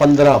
15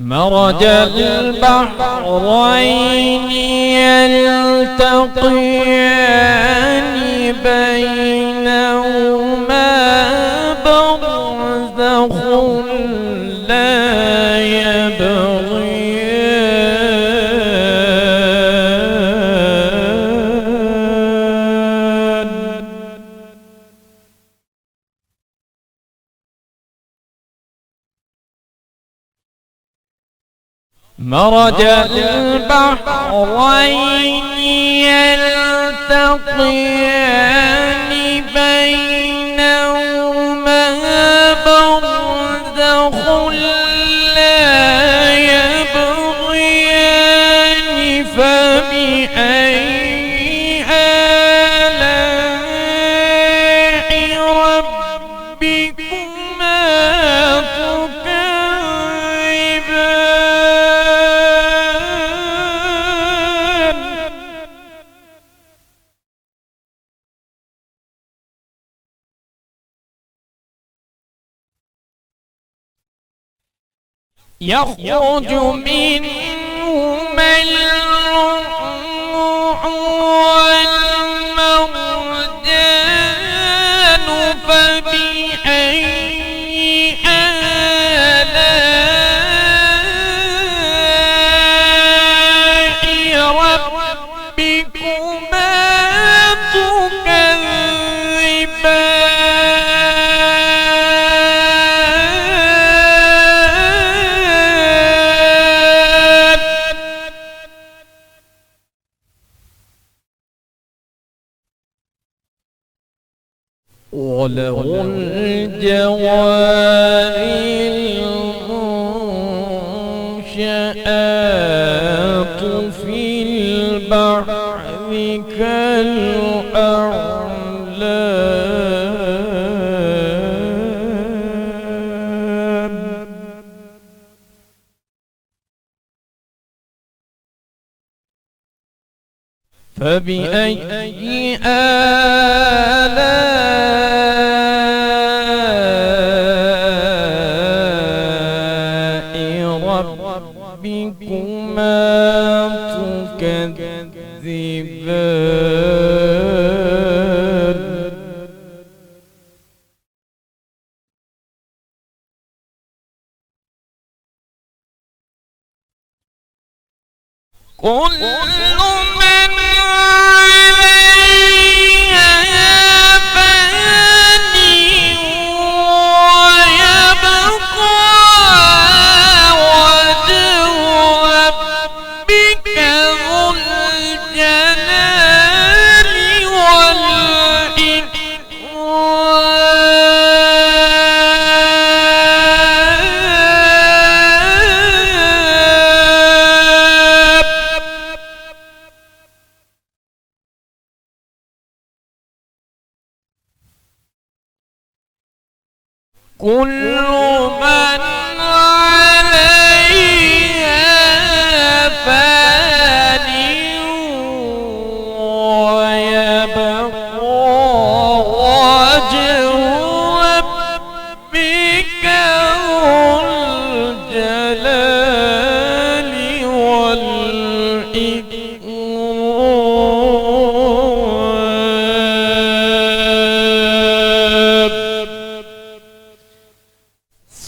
مرج البحرين يلتقيان بينهما برزخ لا يبغيان مرج البحرين يلتقيان بينهما برزخ لا يبغيان فبأي آلاء ربكما يخرج منهما اللؤلؤ والمرجان فبأي آلاء ربكما وله الجوار المنشآت في البحر كالأعلام فبأي آلاء ربكما تكذبان كل من كل من عليها فان ويبقى وجه ربك ذو الجلال والإكرام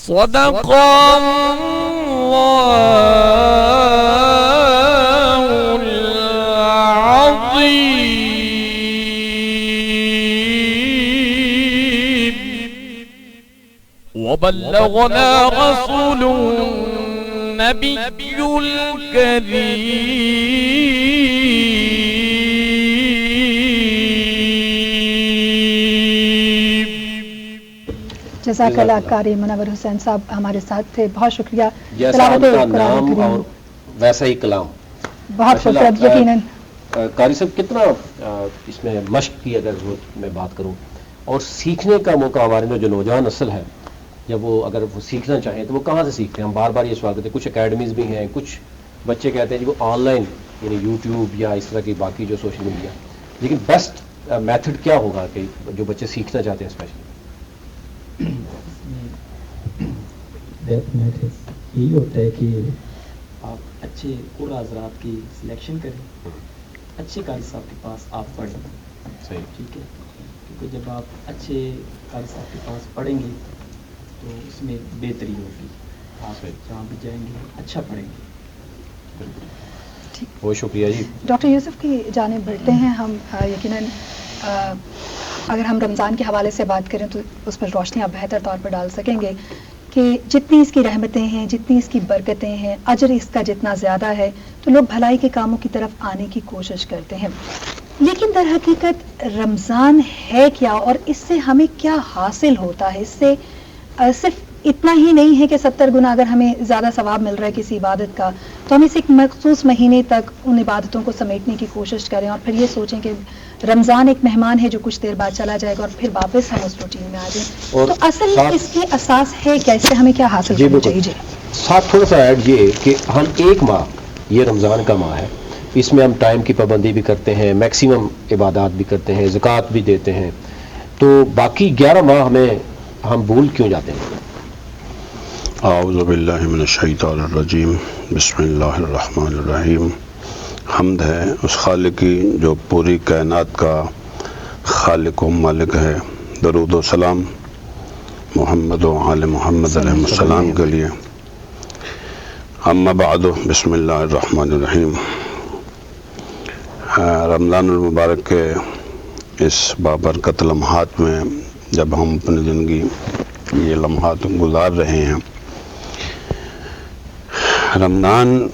صدق الله العظيم وبلغنا رسوله النبي الكريم جزاک اللہ قاری منور حسین صاحب ہمارے ساتھ تھے، بہت شکریہ. جیسا آپ کا نام اور ویسا ہی کلام. بہت خوبصورت. یقیناً قاری صاحب کتنا اس میں مشق کی اگر میں بات کروں اور سیکھنے کا موقع ہمارے جو نوجوان نسل ہے جب وہ اگر وہ سیکھنا چاہیں تو وہ کہاں سے سیکھتے ہیں؟ ہم بار بار یہ سوال کرتے ہیں. کچھ اکیڈمیز بھی ہیں، کچھ بچے کہتے ہیں جی وہ آن لائن یعنی یوٹیوب یا اس طرح کی باقی جو سوشل میڈیا، لیکن بیسٹ میتھڈ کیا ہوگا کہ جو بچے سیکھنا چاہتے ہیں اسپیشلی؟ یہی ہوتا ہے کہ آپ اچھے قرآن حضرات کی سلیکشن کریں، اچھے قاری صاحب کے پاس آپ پڑھیں. صحیح. ٹھیک ہے، کیونکہ جب آپ اچھے قاری صاحب کے پاس پڑھیں گے تو اس میں بہتری ہوگی. آپ جہاں بھی جائیں گے اچھا پڑھیں گے. بہت شکریہ جی. ڈاکٹر یوسف کی جانب بڑھتے ہیں ہم. یقیناً اگر ہم رمضان کے حوالے سے بات کریں تو اس پر روشنی آپ بہتر طور پر ڈال سکیں گے کہ جتنی اس کی رحمتیں ہیں، جتنی اس کی برکتیں ہیں، اجر اس کا جتنا زیادہ ہے تو لوگ بھلائی کے کاموں کی طرف آنے کی کوشش کرتے ہیں. لیکن در حقیقت رمضان ہے کیا اور اس سے ہمیں کیا حاصل ہوتا ہے؟ اس سے صرف اتنا ہی نہیں ہے کہ 70 گنا اگر ہمیں زیادہ ثواب مل رہا ہے کسی عبادت کا تو ہم اسے ایک مخصوص مہینے تک ان عبادتوں کو سمیٹنے کی کوشش کریں اور پھر یہ سوچیں کہ رمضان ایک مہمان ہے جو کچھ دیر بعد چلا جائے گا اور پھر واپس ہم اس روٹین میں آ جائیں. تو اصل اس کی اساس ہے کیا؟ اس سے ہمیں کیا حاصل کرنا چاہیے؟ ساتھ تھوڑا سا ایڈ یہ کہ ہم ایک ماہ، یہ رمضان کا ماہ ہے، اس میں ہم ٹائم کی پابندی بھی کرتے ہیں، میکسیمم عبادات بھی کرتے ہیں، زکوٰۃ بھی دیتے ہیں، تو باقی 11 ماہ ہم بھول کیوں جاتے ہیں؟ اعوذ باللہ من الشیطان الرجیم، بسم اللہ الرحمن الرحیم. حمد ہے اس خالق کی جو پوری کائنات کا خالق و مالک ہے. درود و سلام محمد و آل محمد علیہ السلام کے لیے. اما بعد، بسم اللہ الرحمن الرحیم. رمضان المبارک کے اس بابرکت لمحات میں جب ہم اپنی زندگی یہ لمحات گزار رہے ہیں، رمضان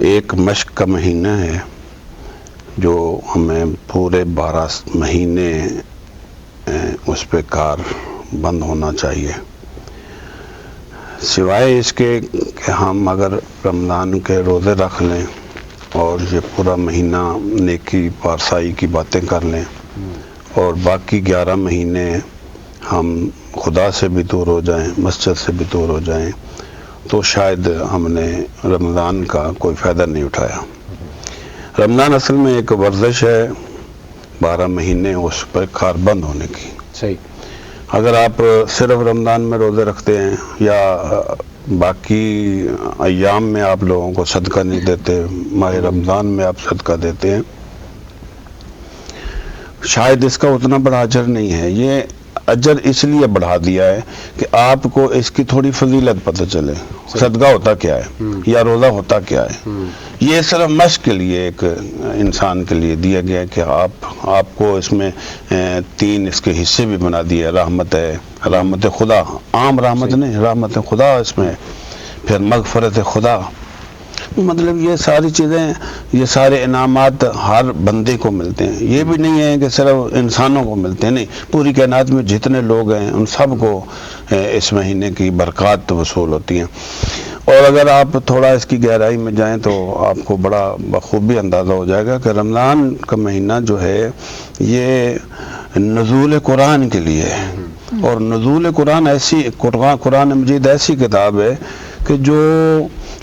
ایک مشق کا مہینہ ہے جو ہمیں پورے 12 مہینے اس پہ کار بند ہونا چاہیے. سوائے اس کے کہ ہم اگر رمضان کے روزے رکھ لیں اور یہ پورا مہینہ نیکی پارسائی کی باتیں کر لیں اور باقی 11 مہینے ہم خدا سے بھی دور ہو جائیں، مسجد سے بھی دور ہو جائیں، تو شاید ہم نے رمضان کا کوئی فائدہ نہیں اٹھایا. رمضان اصل میں ایک ورزش ہے 12 مہینے اس پر کار بند ہونے کی. صحیح. اگر آپ صرف رمضان میں روزے رکھتے ہیں یا باقی ایام میں آپ لوگوں کو صدقہ نہیں دیتے، ماہ رمضان میں آپ صدقہ دیتے ہیں، شاید اس کا اتنا بڑا اجر نہیں ہے. یہ اجر اس لیے بڑھا دیا ہے کہ آپ کو اس کی تھوڑی فضیلت پتہ چلے، صدقہ ہوتا کیا ہے یا روزہ ہوتا کیا ہے. یہ صرف مشق کے لیے ایک انسان کے لیے دیا گیا ہے کہ آپ کو اس میں 3 اس کے حصے بھی بنا دیے. رحمت ہے، رحمت خدا، عام رحمت نہیں، رحمت خدا اس میں، پھر مغفرت خدا. مطلب یہ ساری چیزیں، یہ سارے انعامات ہر بندے کو ملتے ہیں. یہ بھی نہیں ہے کہ صرف انسانوں کو ملتے ہیں، نہیں، پوری کائنات میں جتنے لوگ ہیں ان سب کو اس مہینے کی برکات وصول ہوتی ہیں. اور اگر آپ تھوڑا اس کی گہرائی میں جائیں تو آپ کو بڑا بخوبی اندازہ ہو جائے گا کہ رمضان کا مہینہ جو ہے یہ نزول قرآن کے لیے ہے. اور نزول قرآن قرآن مجید ایسی کتاب ہے کہ جو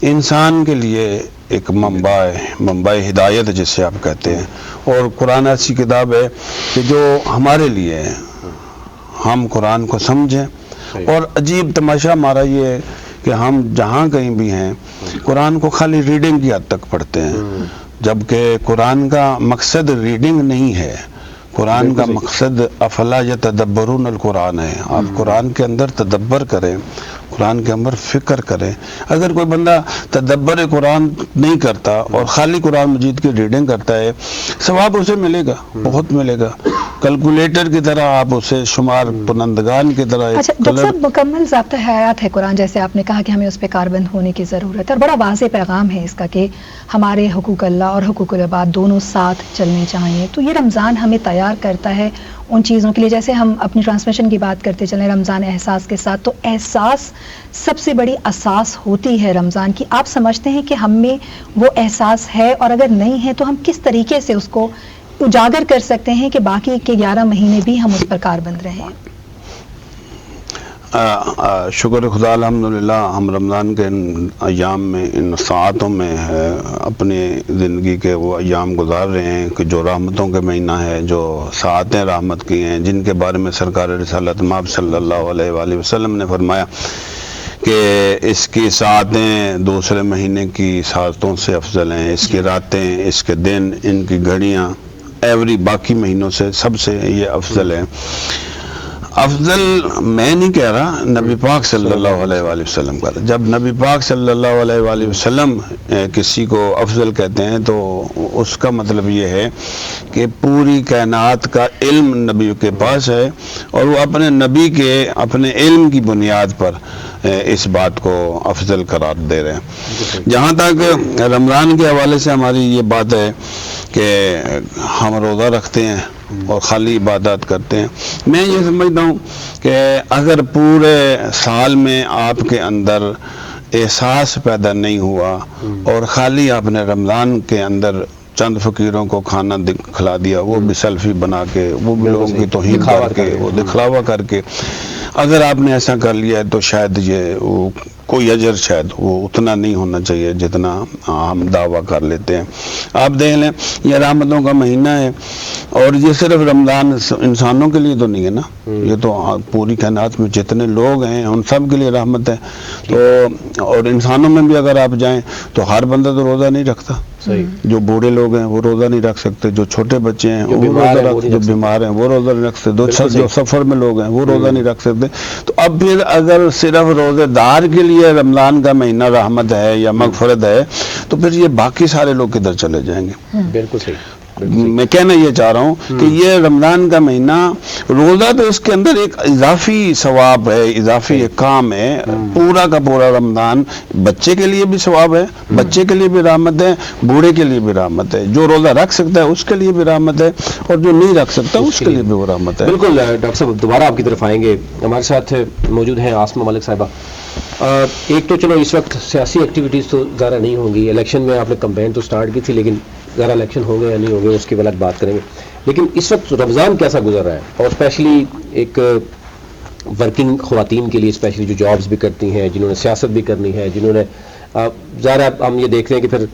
انسان کے لیے ایک منبع ہدایت جسے آپ کہتے ہیں. اور قرآن ایسی کتاب ہے کہ جو ہمارے لیے ہے، ہم قرآن کو سمجھیں. اور عجیب تماشا ہمارا یہ ہے کہ ہم جہاں کہیں بھی ہیں قرآن کو خالی ریڈنگ کی حد تک پڑھتے ہیں، جبکہ قرآن کا مقصد ریڈنگ نہیں ہے. قرآن کا مقصد افلا یتدبرون القرآن ہے. آپ قرآن کے اندر تدبر کریں، قرآن کے اندر فکر کریں. اگر کوئی بندہ تدبر قرآن نہیں کرتا اور خالی قرآن مجید کی ریڈنگ کرتا ہے، ثواب اسے ملے گا، بہت ملے گا. کیلکولیٹر کی طرح آپ اسے شمار کنندگان کی طرح. اچھا ڈاکٹر صاحب، مکمل ضابطہ حیات ہے قرآن، جیسے آپ نے کہا کہ ہمیں اس پہ کاربند ہونے کی ضرورت ہے، اور بڑا واضح پیغام ہے اس کا کہ ہمارے حقوق اللہ اور حقوق العباد دونوں ساتھ چلنے چاہیے. تو یہ رمضان ہمیں تیار کرتا ہے ان چیزوں کے لیے. جیسے ہم اپنی ٹرانسمیشن کی بات کرتے چلیں رمضان احساس کے ساتھ، تو احساس سب سے بڑی اساس ہوتی ہے رمضان کی. آپ سمجھتے ہیں کہ ہم میں وہ احساس ہے، اور اگر نہیں ہے تو ہم کس طریقے سے اس کو اجاگر کر سکتے ہیں کہ باقی کے 11 مہینے بھی ہم اس پر کاربند رہیں؟ شکر خدا، الحمدللہ ہم رمضان کے ان ایام میں، ان ساعتوں میں اپنی زندگی کے وہ ایام گزار رہے ہیں کہ جو رحمتوں کے مہینہ ہے، جو ساعتیں رحمت کی ہیں، جن کے بارے میں سرکار رسالت مآب صلی اللہ علیہ وآلہ وسلم نے فرمایا کہ اس کی ساعتیں دوسرے مہینے کی ساعتوں سے افضل ہیں، اس کی راتیں، اس کے دن، ان کی گھڑیاں ایوری باقی مہینوں سے سب سے یہ افضل ہے. افضل میں نہیں کہہ رہا، نبی پاک صلی اللہ علیہ وآلہ وسلم کا. جب نبی پاک صلی اللہ علیہ وآلہ وسلم کسی کو افضل کہتے ہیں تو اس کا مطلب یہ ہے کہ پوری کائنات کا علم نبی کے پاس ہے اور وہ اپنے نبی کے اپنے علم کی بنیاد پر اس بات کو افضل قرار دے رہے ہیں. جہاں تک رمضان کے حوالے سے ہماری یہ بات ہے کہ ہم روزہ رکھتے ہیں اور خالی عبادات کرتے ہیں، میں یہ سمجھتا ہوں کہ اگر پورے سال میں آپ کے اندر احساس پیدا نہیں ہوا اور خالی آپ نے رمضان کے اندر چند فقیروں کو کھانا کھلا دیا، وہ بھی سیلفی بنا کے، وہ بھی لوگوں کی توہین کر کے، وہ دکھلاوا کر کے، اگر آپ نے ایسا کر لیا ہے تو شاید یہ کوئی اجر شاید وہ اتنا نہیں ہونا چاہیے جتنا ہم دعویٰ کر لیتے ہیں. آپ دیکھ لیں یہ رحمتوں کا مہینہ ہے اور یہ صرف رمضان انسانوں کے لیے تو نہیں ہے نا، یہ تو پوری کائنات میں جتنے لوگ ہیں ان سب کے لیے رحمت ہے. تو اور انسانوں میں بھی اگر آپ جائیں تو ہر بندہ تو روزہ نہیں رکھتا. جو بوڑھے لوگ ہیں وہ روزہ نہیں رکھ سکتے، جو چھوٹے بچے ہیں وہ روزہ رکھ، جو بیمار ہیں وہ روزہ نہیں رکھ سکتے، جو سفر میں لوگ ہیں وہ روزہ نہیں رکھ سکتے. تو اب پھر اگر صرف روزے دار کے لیے رمضان کا مہینہ رحمت ہے یا مغفرت ہے تو پھر یہ باقی سارے لوگ کدھر چلے جائیں گے؟ بالکل صحیح. میں کہنا یہ چاہ رہا ہوں کہ یہ رمضان کا مہینہ روزہ تو اس کے اندر ایک اضافی ثواب ہے، اضافی ایک کام ہے. پورا کا پورا رمضان بچے کے لیے بھی ثواب ہے، بچے کے لیے بھی رحمت ہے، بوڑھے کے لیے بھی رحمت ہے. جو روزہ رکھ سکتا ہے اس کے لیے بھی رحمت ہے اور جو نہیں رکھ سکتا اس کے لیے بھی وہ رحمت ہے. بالکل. ڈاکٹر صاحب دوبارہ آپ کی طرف آئیں گے. ہمارے ساتھ موجود ہیں آسمہ ملک صاحبہ. ایک تو چلو اس وقت سیاسی ایکٹیویٹیز تو زیادہ نہیں ہوں گی، الیکشن میں آپ نے کمپین تو سٹارٹ کی تھی لیکن ذرا الیکشن ہو گئے یا نہیں ہو گئے اس کی الگ بات کریں گے. لیکن اس وقت رمضان کیسا گزر رہا ہے اور اسپیشلی ایک ورکنگ خواتین کے لیے، اسپیشلی جو جابز بھی کرتی ہیں، جنہوں نے سیاست بھی کرنی ہے، جنہوں نے ظاہر ہم یہ دیکھ رہے ہیں کہ پھر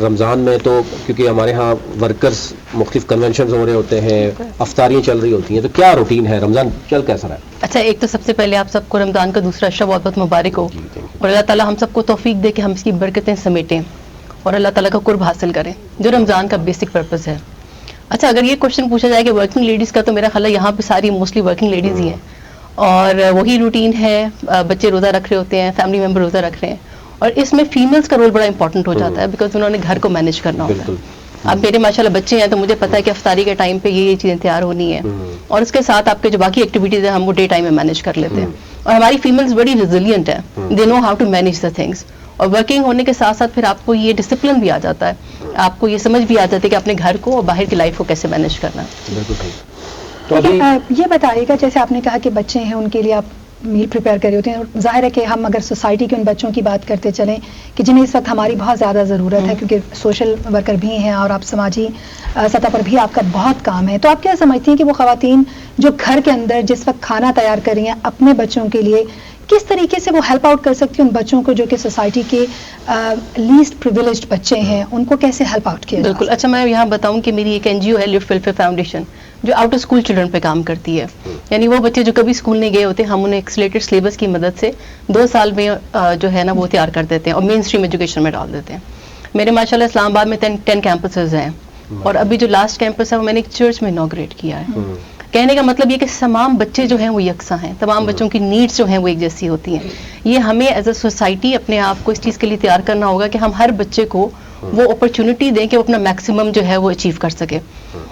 رمضان میں تو کیونکہ ہمارے ہاں ورکرز مختلف کنونشنز ہو رہے ہوتے ہیں، افطاریاں چل رہی ہوتی ہیں، تو کیا روٹین ہے رمضان چل کیسا رہا ہے؟ اچھا، ایک تو سب سے پہلے آپ سب کو رمضان کا دوسرا اشرا بہت بہت مبارک ہو اور اللہ تعالیٰ ہم سب کو توفیق دے کہ ہم اس کی برکتیں سمیٹیں اور اللہ تعالیٰ کا قرب حاصل کریں جو رمضان کا بیسک پرپز ہے. اچھا، اگر یہ کوشچن پوچھا جائے کہ ورکنگ لیڈیز کا، تو میرا خیال ہے یہاں پہ ساری موسٹلی ورکنگ لیڈیز ہی ہیں اور وہی روٹین ہے. بچے روزہ رکھ رہے ہوتے ہیں، فیملی ممبر روزہ رکھ رہے ہیں اور اس میں فیمیلز کا رول بڑا امپورٹنٹ ہو جاتا ہے بیکاز انہوں نے گھر کو مینیج کرنا ہوتا ہے. اب میرے ماشاءاللہ بچے ہیں تو مجھے پتا ہے کہ افطاری کے ٹائم پہ یہ چیزیں تیار ہونی ہے اور اس کے ساتھ آپ کے جو باقی ایکٹیویٹیز ہیں ہم وہ ڈے ٹائم میں مینیج کر لیتے ہیں. اور ہماری فیمیلز بڑی ریزیلینٹ ہیں، they know how to manage the things. اور ورکنگ ہونے کے ساتھ ساتھ پھر آپ کو یہ ڈسپلن بھی آ جاتا ہے، آپ کو یہ سمجھ بھی آ جاتی ہے کہ اپنے گھر کو اور باہر کی لائف کو کیسے مینیج کرنا ہے. تو یہ بتائیے گا، جیسے آپ نے کہا کہ بچے ہیں ان کے لیے آپ میل پریپیئر کر رہے ہوتے ہیں، اور ظاہر ہے کہ ہم اگر سوسائٹی کے ان بچوں کی بات کرتے چلیں کہ جنہیں اس وقت ہماری بہت زیادہ ضرورت ہے کیونکہ سوشل ورکر بھی ہیں اور آپ سماجی سطح پر بھی آپ کا بہت کام ہے، تو آپ کیا سمجھتی ہیں کہ وہ خواتین جو گھر کے اندر جس وقت کھانا تیار کر رہی ہیں اپنے بچوں کے لیے، کس طریقے سے وہ ہیلپ آؤٹ کر سکتی ہیں ان بچوں کو جو کہ سوسائٹی کے لیسٹ پریویلیجڈ بچے ہیں، ان کو کیسے ہیلپ آؤٹ کیا؟ بالکل. اچھا، میں یہاں بتاؤں کہ میری ایک NGO ہے لفٹ ویلفیئر فاؤنڈیشن جو آؤٹ آف اسکول چلڈرن پہ کام کرتی ہے. یعنی وہ بچے جو کبھی اسکول نہیں گئے ہوتے، ہم انہیں ایکسلیٹڈ سلیبس کی مدد سے 2 سال میں جو ہے نا وہ تیار کر دیتے ہیں اور مین اسٹریم ایجوکیشن میں ڈال دیتے ہیں. میرے ماشاءاللہ اسلام آباد میں 10 کیمپسز ہیں اور ابھی جو لاسٹ کیمپس ہے وہ میں نے ایک چرچ میں انوگریٹ کیا ہے. کہنے کا مطلب یہ کہ تمام بچے جو ہیں وہ یکساں ہیں، تمام بچوں کی نیڈس جو ہیں وہ ایک جیسی ہوتی ہیں. یہ ہمیں ایز اے سوسائٹی اپنے آپ کو اس چیز کے لیے تیار کرنا ہوگا کہ ہم ہر بچے کو وہ اپرچونٹی دیں کہ وہ اپنا میکسیمم جو ہے وہ اچیو کر سکے.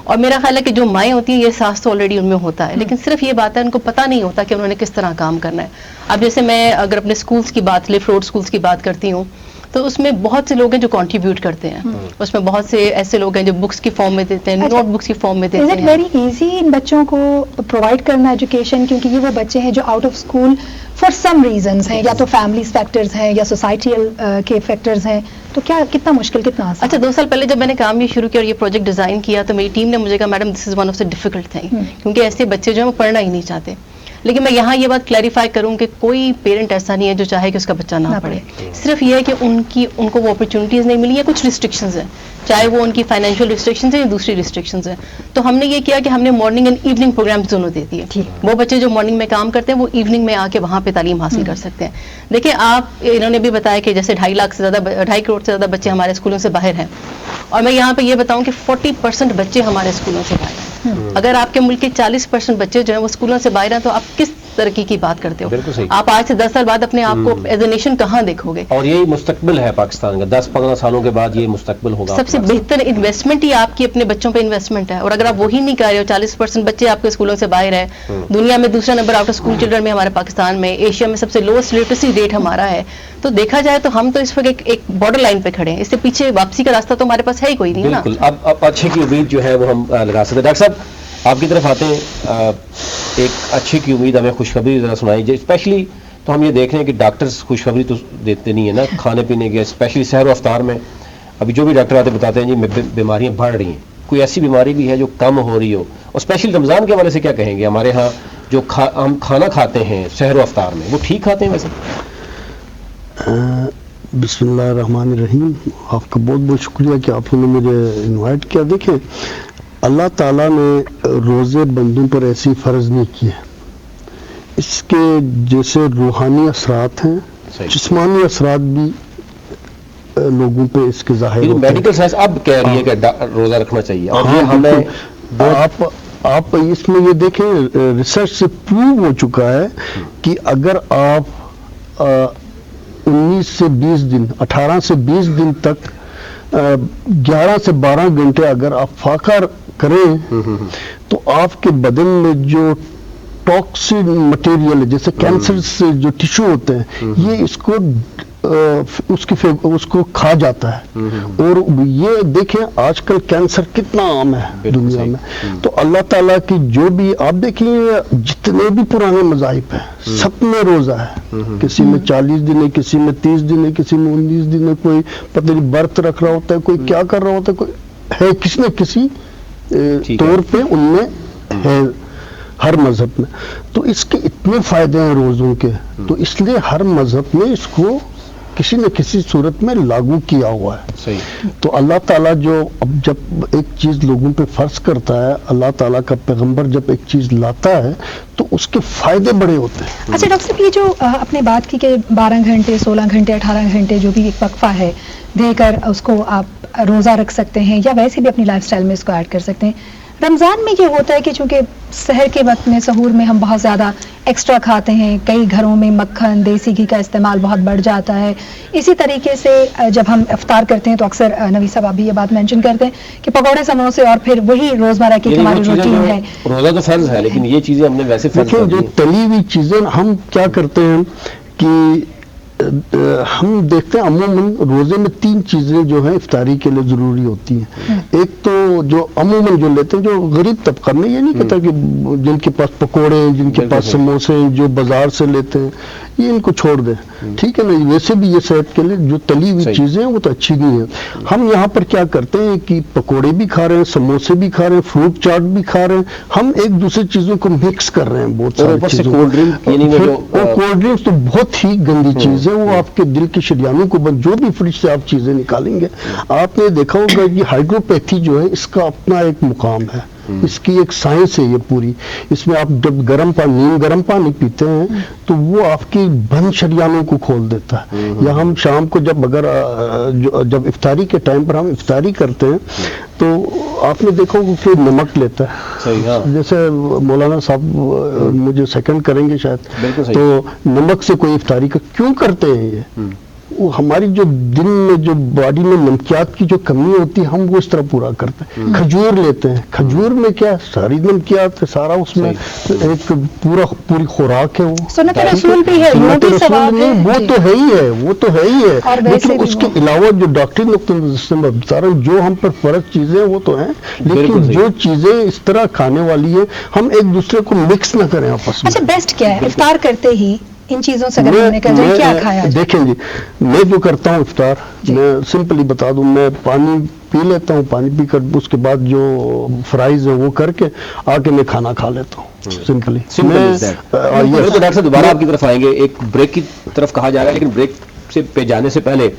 اور میرا خیال ہے کہ جو مائیں ہوتی ہیں یہ احساس تو آلریڈی ان میں ہوتا ہے، لیکن صرف یہ بات ہے ان کو پتہ نہیں ہوتا کہ انہوں نے کس طرح کام کرنا ہے. اب جیسے میں اگر اپنے اسکولس کی بات، لفٹ روڈ اسکولس کی بات کرتی ہوں تو اس میں بہت سے لوگ ہیں جو کنٹریبیوٹ کرتے ہیں. اس میں بہت سے ایسے لوگ ہیں جو بکس کی فارم میں دیتے ہیں، نوٹ بکس کی فارم میں دیتے ہیں. ویری ایزی ان بچوں کو پرووائڈ کرنا ایجوکیشن، کیونکہ یہ وہ بچے ہیں جو out of school for some reasons ہیں، یا تو فیملیز فیکٹرز ہیں یا سوسائٹیل کے فیکٹرز ہیں، تو کیا کتنا مشکل کتنا آسان؟ اچھا، 2 سال پہلے جب میں نے کام یہ شروع کیا اور یہ پروجیکٹ ڈیزائن کیا تو میری ٹیم نے مجھے کہا madam this is one of the difficult thing, کیونکہ ایسے بچے جو ہیں وہ پڑھنا ہی نہیں چاہتے. لیکن میں یہاں یہ بات کلیریفائی کروں کہ کوئی پیرنٹ ایسا نہیں ہے جو چاہے کہ اس کا بچہ نہ پڑھے. صرف یہ ہے کہ ان کو وہ اپرچونیٹیز نہیں ملی یا کچھ ریسٹرکشنز ہیں, چاہے وہ ان کی فائنینشیل ریسٹرکشنز ہیں یا دوسری ریسٹرکشنز ہیں. تو ہم نے یہ کیا کہ ہم نے مارننگ اینڈ ایوننگ پروگرامز دونوں دے دیے. وہ بچے جو مارننگ میں کام کرتے ہیں وہ ایوننگ میں آ کے وہاں پہ تعلیم حاصل کر سکتے ہیں. دیکھیں آپ, انہوں نے بھی بتایا کہ جیسے 2.5 کروڑ سے زیادہ بچے ہمارے اسکولوں سے باہر ہیں, اور میں یہاں پہ یہ بتاؤں کہ 40% بچے ہمارے اسکولوں سے باہر ہیں. اگر آپ کے ملک کے 40% بچے جو ہیں وہ اسکولوں سے باہر ہیں تو آپ کس ترقی کی بات کرتے ہو؟ آپ آج سے 10 سال بعد اپنے آپ کو ایز اے نیشن کہاں دیکھو گے؟ اور یہی مستقبل ہے پاکستان کا, 10-15 سالوں کے بعد یہ مستقبل ہوگا. سب سے بہتر انویسٹمنٹ ہی آپ کی اپنے بچوں پہ انویسٹمنٹ ہے. اور اگر آپ وہی نہیں کر رہے ہو, 40% بچے آپ کے اسکولوں سے باہر ہے, دنیا میں دوسرا number out of school children میں ہمارے پاکستان میں, ایشیا میں سب سے لوسٹ لٹریسی ریٹ ہمارا ہے, تو دیکھا جائے تو ہم تو اس وقت ایک بارڈر لائن پہ کھڑے ہیں. اس سے پیچھے واپسی کا راستہ تو ہمارے پاس ہے ہی کوئی نہیں نا. بالکل. اب اچھے کی امید جو ہے وہ ہم لگا سکتے ہیں. ڈاکٹر صاحب آپ کی طرف آتے ہیں, ایک اچھے کی امید, ہمیں خوشخبری ذرا سنائی. اسپیشلی تو ہم یہ دیکھ رہے ہیں کہ ڈاکٹرز خوشخبری تو دیتے نہیں ہیں نا کھانے پینے کے, اسپیشلی سحر و افطار میں. ابھی جو بھی ڈاکٹر آتے بتاتے ہیں جی بیماریاں بڑھ رہی ہیں, کوئی ایسی بیماری بھی ہے جو کم ہو رہی ہو, اور اسپیشلی رمضان کے حوالے سے کیا کہیں گے؟ ہمارے ہاں جو ہم کھانا کھاتے ہیں سحر و افطار میں, وہ ٹھیک کھاتے ہیں ویسے؟ بسم اللہ الرحمن الرحیم. آپ کا بہت بہت شکریہ کہ آپ نے مجھے انوائٹ کیا. دیکھیں, اللہ تعالیٰ نے روزے بندوں پر ایسی فرض نہیں کیے. اس کے جیسے روحانی اثرات ہیں, جسمانی اثرات بھی لوگوں پہ اس کے ظاہر ہوتے ہیں. میڈیکل سائنس اب کہہ رہی ہے کہ روزہ رکھنا چاہیے, اور یہ ہمیں آپ اس میں یہ دیکھیں, ریسرچ سے پروو ہو چکا ہے کہ اگر آپ 19 سے 20 دن 18 سے 20 دن تک 11 سے 12 گھنٹے اگر آپ فاقہ کریں تو آپ کے بدن میں جو ٹاکسن مٹیریل ہے, جیسے کینسر سے جو ٹیشو ہوتے ہیں, یہ اس کو کھا جاتا ہے. اور یہ دیکھیں آج کل کینسر کتنا عام ہے دنیا میں. تو اللہ تعالیٰ کی جو بھی آپ دیکھیں, جتنے بھی پرانے مذاہب ہیں سب میں روزہ ہے. کسی میں 40 دن ہے, کسی میں 30 دن ہے, کسی میں 19 دن ہے, کوئی پتہ نہیں برت رکھ رہا ہوتا ہے, کوئی کیا کر رہا ہوتا ہے, کوئی ہے کسی نہ کسی طور پہ ان میں ہے ہر مذہب میں. تو اس کے اتنے فائدے ہیں روزوں کے, تو اس لیے ہر مذہب میں اس کو کسی نہ کسی صورت میں لاگو کیا ہوا ہے. صحیح. تو اللہ تعالیٰ جو اب جب ایک چیز لوگوں پہ فرض کرتا ہے, اللہ تعالیٰ کا پیغمبر جب ایک چیز لاتا ہے تو اس کے فائدے بڑے ہوتے ہیں. اچھا ڈاکٹر صاحب, یہ جو آپ نے بات کی کہ 12 گھنٹے 16 گھنٹے 18 گھنٹے جو بھی ایک وقفہ ہے دے کر اس کو آپ روزہ رکھ سکتے ہیں, یا ویسے بھی اپنی لائف سٹائل میں اس کو ایڈ کر سکتے ہیں. رمضان میں یہ ہوتا ہے کہ چونکہ سحر کے وقت میں سحور میں ہم بہت زیادہ ایکسٹرا کھاتے ہیں, کئی گھروں میں مکھن دیسی گھی کا استعمال بہت بڑھ جاتا ہے. اسی طریقے سے جب ہم افطار کرتے ہیں تو اکثر نوی صاحب آپ بھی یہ بات مینشن کرتے ہیں کہ پکوڑے سموسے اور پھر وہی روزمرہ کی ہماری روٹین ہے. روزہ تو فرض ہے, لیکن یہ چیزیں ہم نے ویسے فرض دیکھیں, جو تلی ہوئی چیزیں ہم کیا کرتے ہیں کہ ہم دیکھتے ہیں عموماً روزے میں 3 چیزیں جو ہیں افطاری کے لیے ضروری ہوتی ہیں. ایک تو جو عموماً جو لیتے ہیں, جو غریب طبقہ, میں یہ نہیں کہتا کہ جن کے پاس پکوڑے ہیں, جن کے پاس سموسے ہیں, جو بازار سے لیتے ہیں, یہ ان کو چھوڑ دیں, ٹھیک ہے نا. ویسے بھی یہ صحت کے لیے جو تلی ہوئی چیزیں ہیں وہ تو اچھی نہیں ہیں. ہم یہاں پر کیا کرتے ہیں کہ پکوڑے بھی کھا رہے ہیں, سموسے بھی کھا رہے ہیں, فروٹ چاٹ بھی کھا رہے ہیں, ہم ایک دوسری چیزوں کو مکس کر رہے ہیں بہت ساری چیزوں. کولڈ ڈرنکس تو بہت ہی گندی چیز ہے, وہ آپ کے دل کی شریانوں کو جو بھی فریج سے آپ چیزیں نکالیں گے. آپ نے دیکھا ہوگا کہ ہائیڈروپیتھی جو ہے اس کا اپنا ایک مقام ہے, اس کی ایک سائنس ہے یہ پوری. اس میں آپ جب گرم پانی پیتے ہیں تو وہ آپ کی بند شریانوں کو کھول دیتا ہے. یا ہم شام کو جب افطاری کے ٹائم پر ہم افطاری کرتے ہیں تو آپ نے دیکھا ہوگا کہ نمک لیتا ہے, جیسے مولانا صاحب مجھے سیکنڈ کریں گے شاید, تو نمک سے کوئی افطاری کا کیوں کرتے ہیں یہ؟ وہ ہماری جو دن میں جو باڈی میں نمکیات کی جو کمی ہوتی ہے ہم وہ اس طرح پورا کرتے ہیں. کھجور لیتے ہیں, کھجور میں کیا ساری نمکیات ہے, سارا اس میں ایک پوری خوراک ہے. وہ سنت رسول بھی ہے, وہ تو ہے ہی ہے, لیکن اس کے علاوہ جو ڈاکٹری نقطۂ نظر سے میں بتا رہا ہوں, جو ہم پر فرق چیزیں وہ تو ہیں, لیکن جو چیزیں اس طرح کھانے والی ہے ہم ایک دوسرے کو مکس نہ کریں آپس میں. اچھا بیسٹ کیا ہے افطار کرتے ہی ان چیزوں سے کیا کھایا؟ دیکھیں جی, میں جو کرتا ہوں افطار, میں سمپلی بتا دوں, میں پانی پی لیتا ہوں, پانی پی کر اس کے بعد جو فرائز ہے وہ کر کے آ کے میں کھانا کھا لیتا ہوں. Simply Simple is that. بالکل ڈاکٹر صاحب دوبارہ آپ کی طرف آئیں گے، ایک بریک کی طرف کہا جا رہا ہے، لیکن بریک سے پہ جانے سے پہلے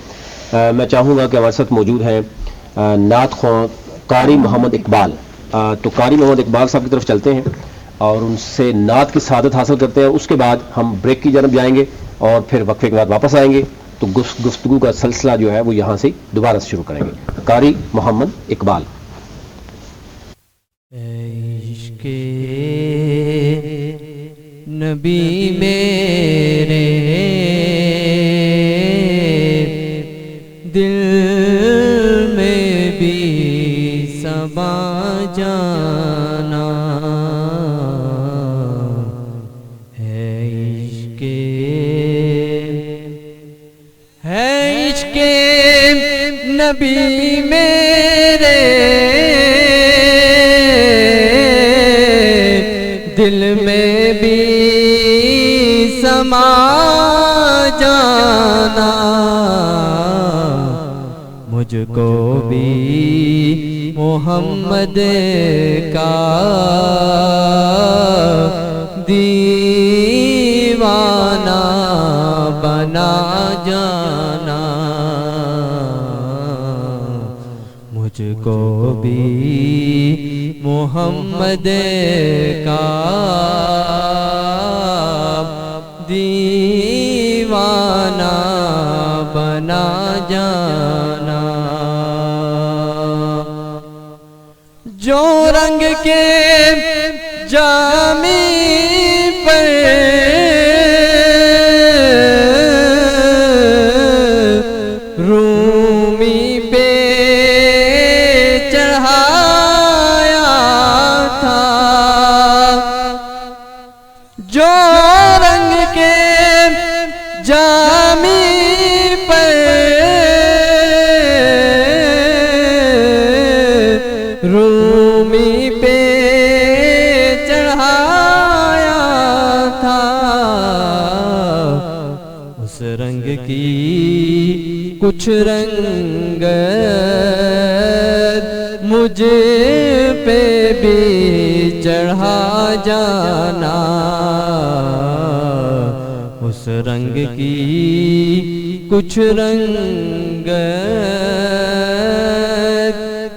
میں چاہوں گا کہ ہمارے ساتھ موجود ہیں نعت خواں قاری محمد اقبال. تو قاری محمد اقبال صاحب کی طرف چلتے ہیں اور ان سے نعت کی سعادت حاصل کرتے ہیں. اس کے بعد ہم بریک کی جانب جائیں گے اور پھر وقفے کے بعد واپس آئیں گے تو گفتگو کا سلسلہ جو ہے وہ یہاں سے دوبارہ سے شروع کریں گے. قاری محمد اقبال. عشق نبی میرے دل میں بھی سما جانا ہے. عشق نبی میرے دل میں بھی سما جانا، مجھ کو بھی محمد کا دیوانہ بنا جانا، مجھ کو بھی محمد کا دیوانہ بنا جانا. جو رنگ کے جامی پر رومی پہ چڑھایا تھا، جو رنگ کے جامی پر رومی پہ چڑھایا تھا، اس رنگ کی کچھ رنگ مجھ پہ بھی چڑھا جانا، اس رنگ کی کچھ رنگ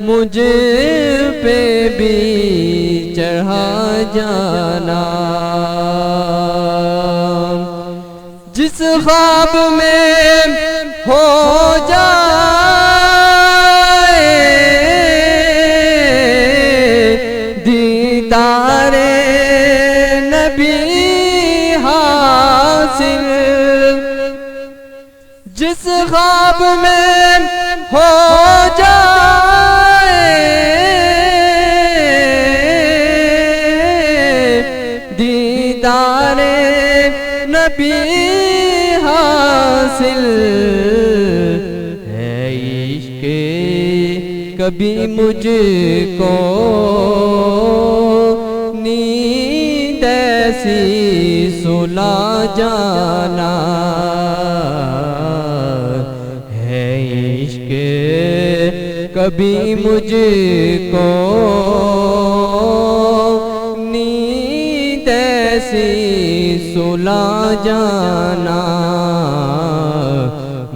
مجھ پہ بھی چڑھا جانا. جس خواب میں ہو جائے دیدار نبی حاصل، جس خواب میں ہو جائے دیدار نبی حاصل ہے. عشق کبھی مجھ کو نیند ایسی سلا جانا ہے. عشق کبھی مجھ کو نیند ایسی سلا جانا،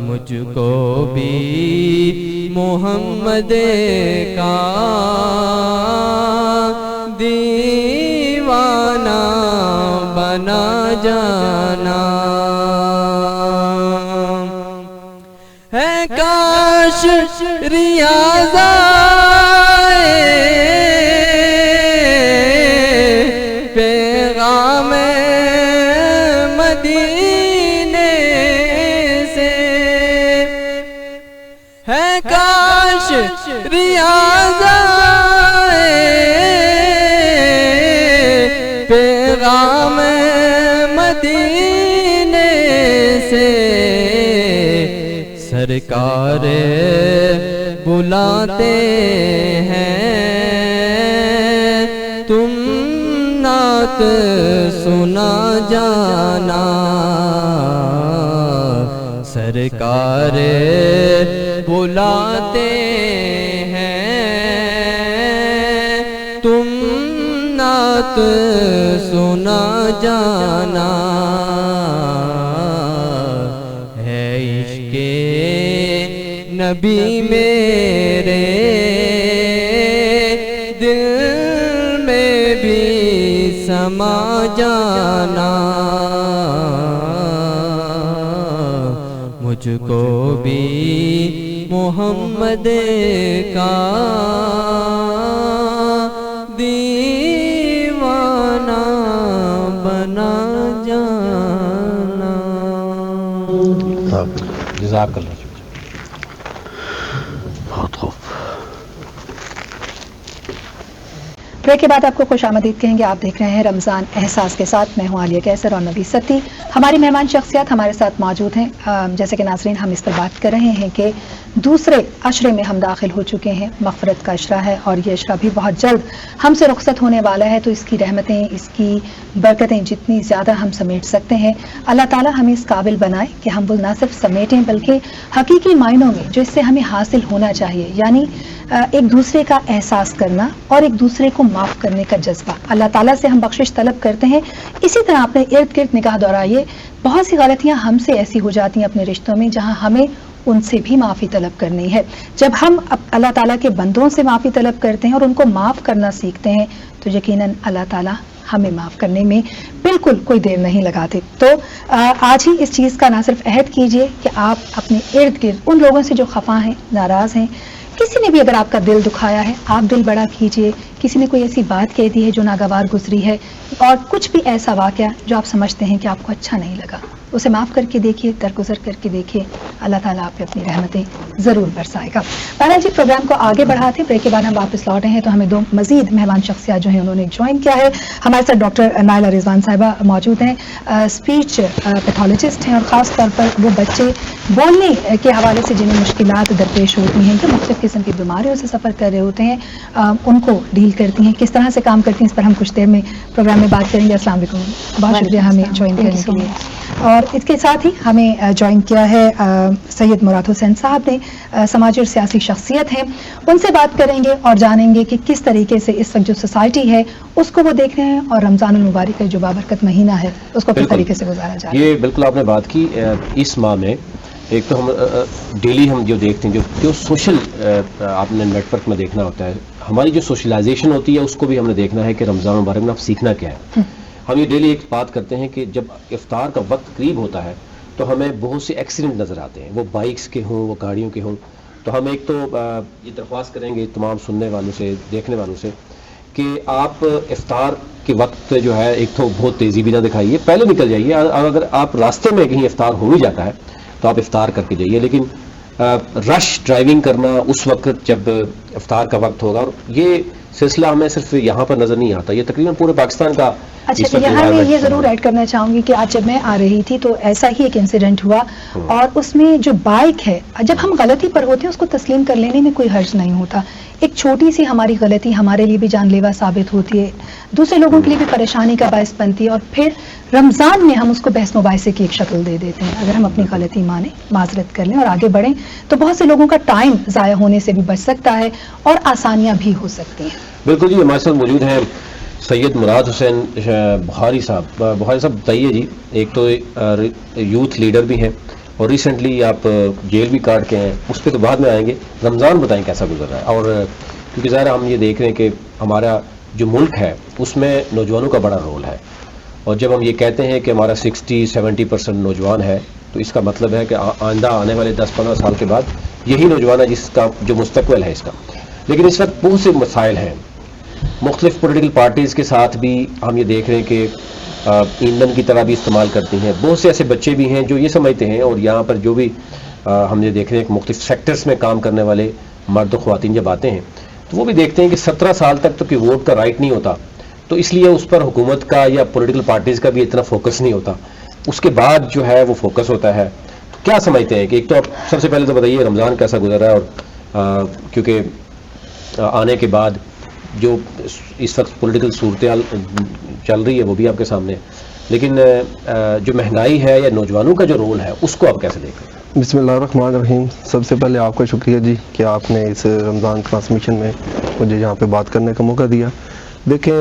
مجھ کو بھی محمد کا دیوانہ بنا جانا ہے. کاش ریاض پیغام مدینے سے ہے، کاش ریاض پیغام مدینے سے سرکار بلاتے ہیں، تم نعت سنا جانا. سرکار بلاتے ہیں، تم نعت نعت سنا جانا ہے عشق نبی میرے دل میں بھی سما جانا مجھ کو بھی محمد کا دیوانہ بنا جانا. جزاک اللہ. بہت خوب. بریک کے بعد آپ کو خوش آمدید کہیں گے. آپ دیکھ رہے ہیں رمضان احساس کے ساتھ. میں ہوں عالیہ کیسر اور نوید ستی. ہماری مہمان شخصیات ہمارے ساتھ موجود ہیں. جیسے کہ ناظرین ہم اس پر بات کر رہے ہیں کہ دوسرے عشرے میں ہم داخل ہو چکے ہیں. مغفرت کا عشرہ ہے اور یہ عشرہ بھی بہت جلد ہم سے رخصت ہونے والا ہے. تو اس کی رحمتیں, اس کی برکتیں جتنی زیادہ ہم سمیٹ سکتے ہیں, اللہ تعالیٰ ہمیں اس قابل بنائے کہ ہم وہ نہ صرف سمیٹیں بلکہ حقیقی معنوں میں جو اس سے ہمیں حاصل ہونا چاہیے, یعنی ایک دوسرے کا احساس کرنا اور ایک دوسرے کو معاف کرنے کا جذبہ. اللہ تعالیٰ سے ہم بخشش طلب کرتے ہیں. اسی طرح اپنے ارد گرد نگاہ دورائیے. بہت سی غلطیاں ہم سے ایسی ہو جاتی ہیں اپنے رشتوں میں جہاں ہمیں ان سے بھی معافی طلب کرنی ہے. جب ہم اللہ تعالیٰ کے بندوں سے معافی طلب کرتے ہیں اور ان کو معاف کرنا سیکھتے ہیں تو یقیناً اللہ تعالیٰ ہمیں معاف کرنے میں بالکل کوئی دیر نہیں لگاتے. تو آج ہی اس چیز کا نہ صرف عہد کیجئے کہ آپ اپنے ارد گرد ان لوگوں سے جو خفا ہیں, ناراض ہیں, کسی نے بھی اگر آپ کا دل دکھایا ہے آپ دل بڑا کیجئے. کسی نے کوئی ایسی بات کہہ دی ہے جو ناگوار گزری ہے اور کچھ بھی ایسا واقعہ جو آپ سمجھتے ہیں کہ آپ کو اچھا نہیں لگا, اسے معاف کر کے دیکھیے, درگزر کر کے دیکھیے. اللہ تعالیٰ آپ پہ اپنی رحمتیں ضرور برسائے گا. بہرحال جی پروگرام کو آگے بڑھاتے ہیں. بریک کے بعد ہم واپس لوٹے ہیں تو ہمیں دو مزید مہمان شخصیات جو ہیں انہوں نے جوائن کیا ہے. ہمارے ساتھ ڈاکٹر نائلہ رضوان صاحبہ موجود ہیں, اسپیچ پیتھولوجسٹ ہیں اور خاص طور پر وہ بچے بولنے کے حوالے سے جنہیں مشکلات درپیش ہوتی ہیں, جو مختلف قسم کی بیماریوں سے سفر کر رہے ہوتے ہیں, ان کو ڈیل کرتی ہیں, کس طرح سے کام کرتی ہیں, اس پر ہم کچھ دیر میں پروگرام میں بات کریں گے. السلام علیکم, بہت شکریہ ہمیں جوائن کرنے کے لیے. اور اس کے ساتھ ہی ہمیں جوائن کیا ہے سید مراد حسین صاحب نے, سماجی اور سیاسی شخصیت ہیں. ان سے بات کریں گے اور جانیں گے کہ کس طریقے سے اس وقت جو سوسائٹی ہے اس کو وہ دیکھ رہے ہیں اور رمضان المبارک کا جو بابرکت مہینہ ہے اس کو کس طریقے سے گزارا جائے. یہ بالکل آپ نے بات کی. اس ماہ میں ایک تو ہم ڈیلی ہم جو دیکھتے ہیں جو سوشل آپ نے نیٹ ورک میں دیکھنا ہوتا ہے, ہماری جو سوشلائزیشن ہوتی ہے اس کو بھی ہم نے دیکھنا ہے کہ رمضان المبارک میں اب سیکھنا کیا ہے. ہم یہ ڈیلی ایک بات کرتے ہیں کہ جب افطار کا وقت قریب ہوتا ہے تو ہمیں بہت سے ایکسیڈنٹ نظر آتے ہیں, وہ بائکس کے ہوں, وہ گاڑیوں کے ہوں. تو ہم ایک تو یہ درخواست کریں گے تمام سننے والوں سے, دیکھنے والوں سے کہ آپ افطار کے وقت جو ہے ایک تو بہت تیزی بھی نہ دکھائیے, پہلے نکل جائیے. اگر آپ راستے میں کہیں افطار ہو بھی جاتا ہے تو آپ افطار کر کے جائیے, لیکن رش ڈرائیونگ کرنا اس وقت جب افطار کا وقت ہوگا, اور یہ سلسلہ ہمیں صرف یہاں پر نظر نہیں آتا, یہ تقریباً پورے پاکستان کا. اچھا, یہاں میں یہ ضرور ایڈ کرنا چاہوں گی کہ آج جب میں آ رہی تھی تو ایسا ہی ایک انسیڈنٹ ہوا, اور اس میں جو بائک ہے, جب ہم غلطی پر ہوتے ہیں اس کو تسلیم کر لینے میں کوئی حرج نہیں ہوتا. ایک چھوٹی سی ہماری غلطی ہمارے لیے بھی جان لیوا ثابت ہوتی ہے, دوسرے لوگوں کے لیے بھی پریشانی کا باعث بنتی ہے, اور پھر رمضان میں ہم اس کو بحث مباحثے کی ایک شکل دے دیتے ہیں. اگر ہم اپنی غلطی مانیں, معذرت کر لیں اور آگے بڑھیں تو بہت سے لوگوں کا ٹائم ضائع ہونے سے بھی بچ سکتا ہے اور آسانیاں بھی ہو سکتی ہیں. بالکل جی, ہمارے ساتھ موجود ہیں سید مراد حسین بخاری صاحب. بخاری صاحب بتائیے جی, ایک تو یوتھ لیڈر بھی ہیں اور ریسنٹلی آپ جیل بھی کاٹ کے ہیں, اس پہ تو بعد میں آئیں گے. رمضان بتائیں کیسا گزر رہا ہے, اور کیونکہ ظاہر ہم یہ دیکھ رہے ہیں کہ ہمارا جو ملک ہے اس میں نوجوانوں کا بڑا رول ہے, اور جب ہم یہ کہتے ہیں کہ ہمارا 60-70% نوجوان ہے تو اس کا مطلب ہے کہ آئندہ آنے والے 10-15 سال کے بعد یہی نوجوان ہے جس کا جو مستقبل ہے اس کا. لیکن اس وقت بہت سے مسائل ہیں, مختلف پولیٹیکل پارٹیز کے ساتھ بھی ہم یہ دیکھ رہے ہیں کہ ایندھن کی طرح بھی استعمال کرتی ہیں. بہت سے ایسے بچے بھی ہیں جو یہ سمجھتے ہیں, اور یہاں پر جو بھی ہم یہ دیکھ رہے ہیں کہ مختلف سیکٹرز میں کام کرنے والے مرد و خواتین جب آتے ہیں تو وہ بھی دیکھتے ہیں کہ 17 سال تک تو کہ ووٹ کا رائٹ نہیں ہوتا, تو اس لیے اس پر حکومت کا یا پولیٹیکل پارٹیز کا بھی اتنا فوکس نہیں ہوتا. اس کے بعد جو ہے وہ فوکس ہوتا ہے. کیا سمجھتے ہیں کہ ایک تو آپ سب سے پہلے تو بتائیے رمضان کیسا گزر رہا ہے, اور کیونکہ آنے کے بعد جو اس وقت پولیٹیکل صورتحال چل رہی ہے وہ بھی آپ کے سامنے ہے, لیکن جو مہنگائی ہے یا نوجوانوں کا جو رول ہے اس کو آپ کیسے دیکھ رہے ہیں؟ بسم اللہ الرحمن الرحیم. سب سے پہلے آپ کا شکریہ جی کہ آپ نے اس رمضان ٹرانسمیشن میں مجھے یہاں پہ بات کرنے کا موقع دیا. دیکھیں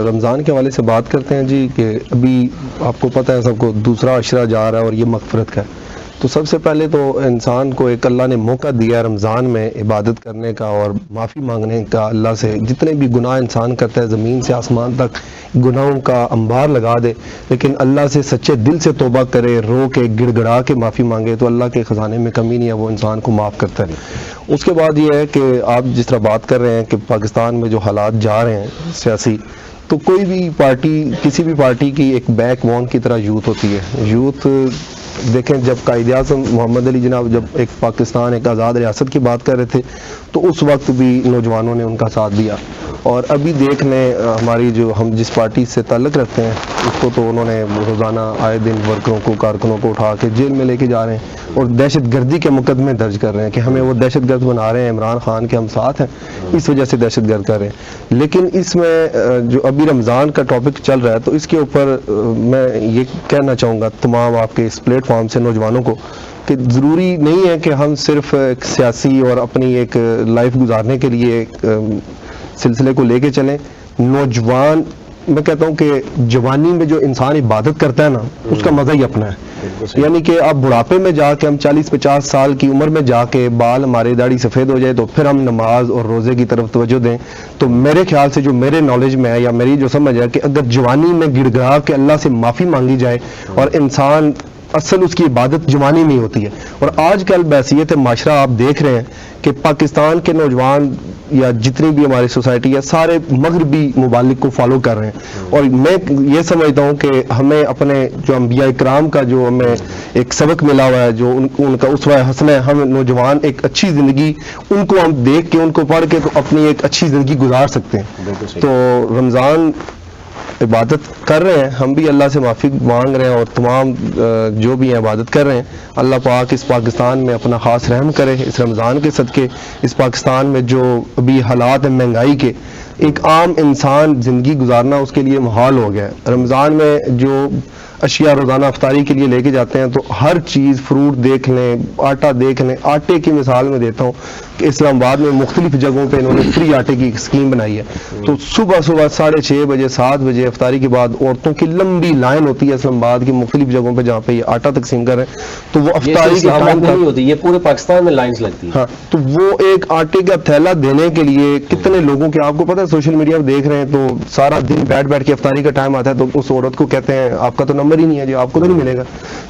رمضان کے حوالے سے بات کرتے ہیں جی کہ ابھی آپ کو پتہ ہے سب کو دوسرا عشرہ جا رہا ہے اور یہ مغفرت کا ہے. تو سب سے پہلے تو انسان کو ایک اللہ نے موقع دیا ہے رمضان میں عبادت کرنے کا اور معافی مانگنے کا اللہ سے. جتنے بھی گناہ انسان کرتا ہے زمین سے آسمان تک گناہوں کا انبار لگا دے, لیکن اللہ سے سچے دل سے توبہ کرے, رو کے گڑ گڑا کے معافی مانگے تو اللہ کے خزانے میں کمی نہیں ہے, وہ انسان کو معاف کرتا ہے. اس کے بعد یہ ہے کہ آپ جس طرح بات کر رہے ہیں کہ پاکستان میں جو حالات جا رہے ہیں سیاسی, تو کوئی بھی پارٹی کسی بھی پارٹی کی ایک بیک بون کی طرح یوتھ ہوتی ہے. یوتھ دیکھیں جب قائد اعظم محمد علی جناب جب ایک پاکستان ایک آزاد ریاست کی بات کر رہے تھے تو اس وقت بھی نوجوانوں نے ان کا ساتھ دیا, اور ابھی دیکھ لیں ہماری جو ہم جس پارٹی سے تعلق رکھتے ہیں اس کو تو انہوں نے روزانہ آئے دن ورکروں کو کارکنوں کو اٹھا کے جیل میں لے کے جا رہے ہیں اور دہشت گردی کے مقدمے درج کر رہے ہیں کہ ہمیں وہ دہشت گرد بنا رہے ہیں, عمران خان کے ہم ساتھ ہیں اس وجہ سے دہشت گرد کر رہے ہیں. لیکن اس میں جو ابھی رمضان کا ٹاپک چل رہا ہے تو اس کے اوپر میں یہ کہنا چاہوں گا تمام آپ کے اس پلیٹ فارم سے نوجوانوں کو کہ ضروری نہیں ہے کہ ہم صرف ایک سیاسی اور اپنی ایک لائف گزارنے کے لیے ایک سلسلے کو لے کے چلیں. نوجوان میں کہتا ہوں کہ جوانی میں جو انسان عبادت کرتا ہے نا اس کا مزہ ہی اپنا ہے. یعنی کہ آپ بڑھاپے میں جا کے ہم 40-50 سال کی عمر میں جا کے بال ہماری داڑھی سفید ہو جائے تو پھر ہم نماز اور روزے کی طرف توجہ دیں, تو میرے خیال سے جو میرے نالج میں ہے یا میری جو سمجھ ہے کہ اگر جوانی میں گڑ گڑا کے اللہ سے معافی مانگی جائے اور انسان اصل اس کی عبادت جوانی میں ہی ہوتی ہے. اور آج کل بحیثیت معاشرہ آپ دیکھ رہے ہیں کہ پاکستان کے نوجوان یا جتنی بھی ہماری سوسائٹی ہے سارے مغربی ممالک کو فالو کر رہے ہیں, اور میں یہ سمجھتا ہوں کہ ہمیں اپنے جو انبیاء اکرام کا جو ہمیں ایک سبق ملا ہوا ہے جو ان کا اسوہ حسنہ ہے, ہم نوجوان ایک اچھی زندگی ان کو ہم دیکھ کے ان کو پڑھ کے تو اپنی ایک اچھی زندگی گزار سکتے ہیں. تو رمضان عبادت کر رہے ہیں, ہم بھی اللہ سے معافی مانگ رہے ہیں اور تمام جو بھی ہیں عبادت کر رہے ہیں. اللہ پاک اس پاکستان میں اپنا خاص رحم کرے. اس رمضان کے صدقے اس پاکستان میں جو ابھی حالات ہیں مہنگائی کے, ایک عام انسان زندگی گزارنا اس کے لیے محال ہو گیا ہے. رمضان میں جو اشیاء روزانہ افطاری کے لیے لے کے جاتے ہیں تو ہر چیز فروٹ دیکھ لیں, آٹا دیکھ لیں. آٹے کی مثال میں دیتا ہوں کہ اسلام آباد میں مختلف جگہوں پہ انہوں نے فری آٹے کی اسکیم بنائی ہے. تو صبح 6:30 بجے 7 بجے افطاری کے بعد عورتوں کی لمبی لائن ہوتی ہے اسلام آباد کی مختلف جگہوں پہ جہاں پہ یہ آٹا تقسیم کر رہے ہیں. تو وہ افطاری کے ٹائم نہیں ہوتی, یہ پورے پاکستان میں لائنز لگتی ہیں. ہاں, تو وہ ایک آٹے کا تھیلا دینے کے لیے کتنے لوگوں کے آپ کو پتہ ہے سوشل میڈیا پہ دیکھ رہے ہیں تو سارا دن بیٹھ کے افطاری کا ٹائم آتا ہے تو اس عورت کو کہتے ہیں آپ کا تو نمبر ہی نہیں ہے, جو آپ کو تو نہیں ملے گا.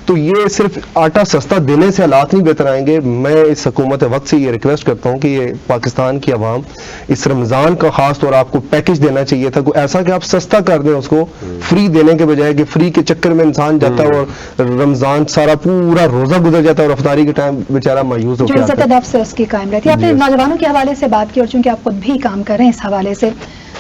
تو یہ صرف آٹا سستا دینے سے حالات نہیں بہتر آئیں گے. میں اس حکومت وقت سے یہ ریکویسٹ کرتا ہوں کہ یہ پاکستان کی عوام اس رمضان کا خاص طور آپ کو پیکج دینا چاہیے تھا, کوئی ایسا کہ آپ سستا کر دیں اس کو, فری دینے کے بجائے کہ فری کے چکر میں انسان جاتا ہے اور رمضان سارا پورا روزہ گزر جاتا ہے اور افطاری کے ٹائم بیچارہ مایوس ہو جو عزت ادب سے اس کی قائم رہتی ہے. آپ نے نوجوانوں کے حوالے سے بات کی اور چونکہ آپ خود بھی کام کر رہے ہیں اس حوالے سے,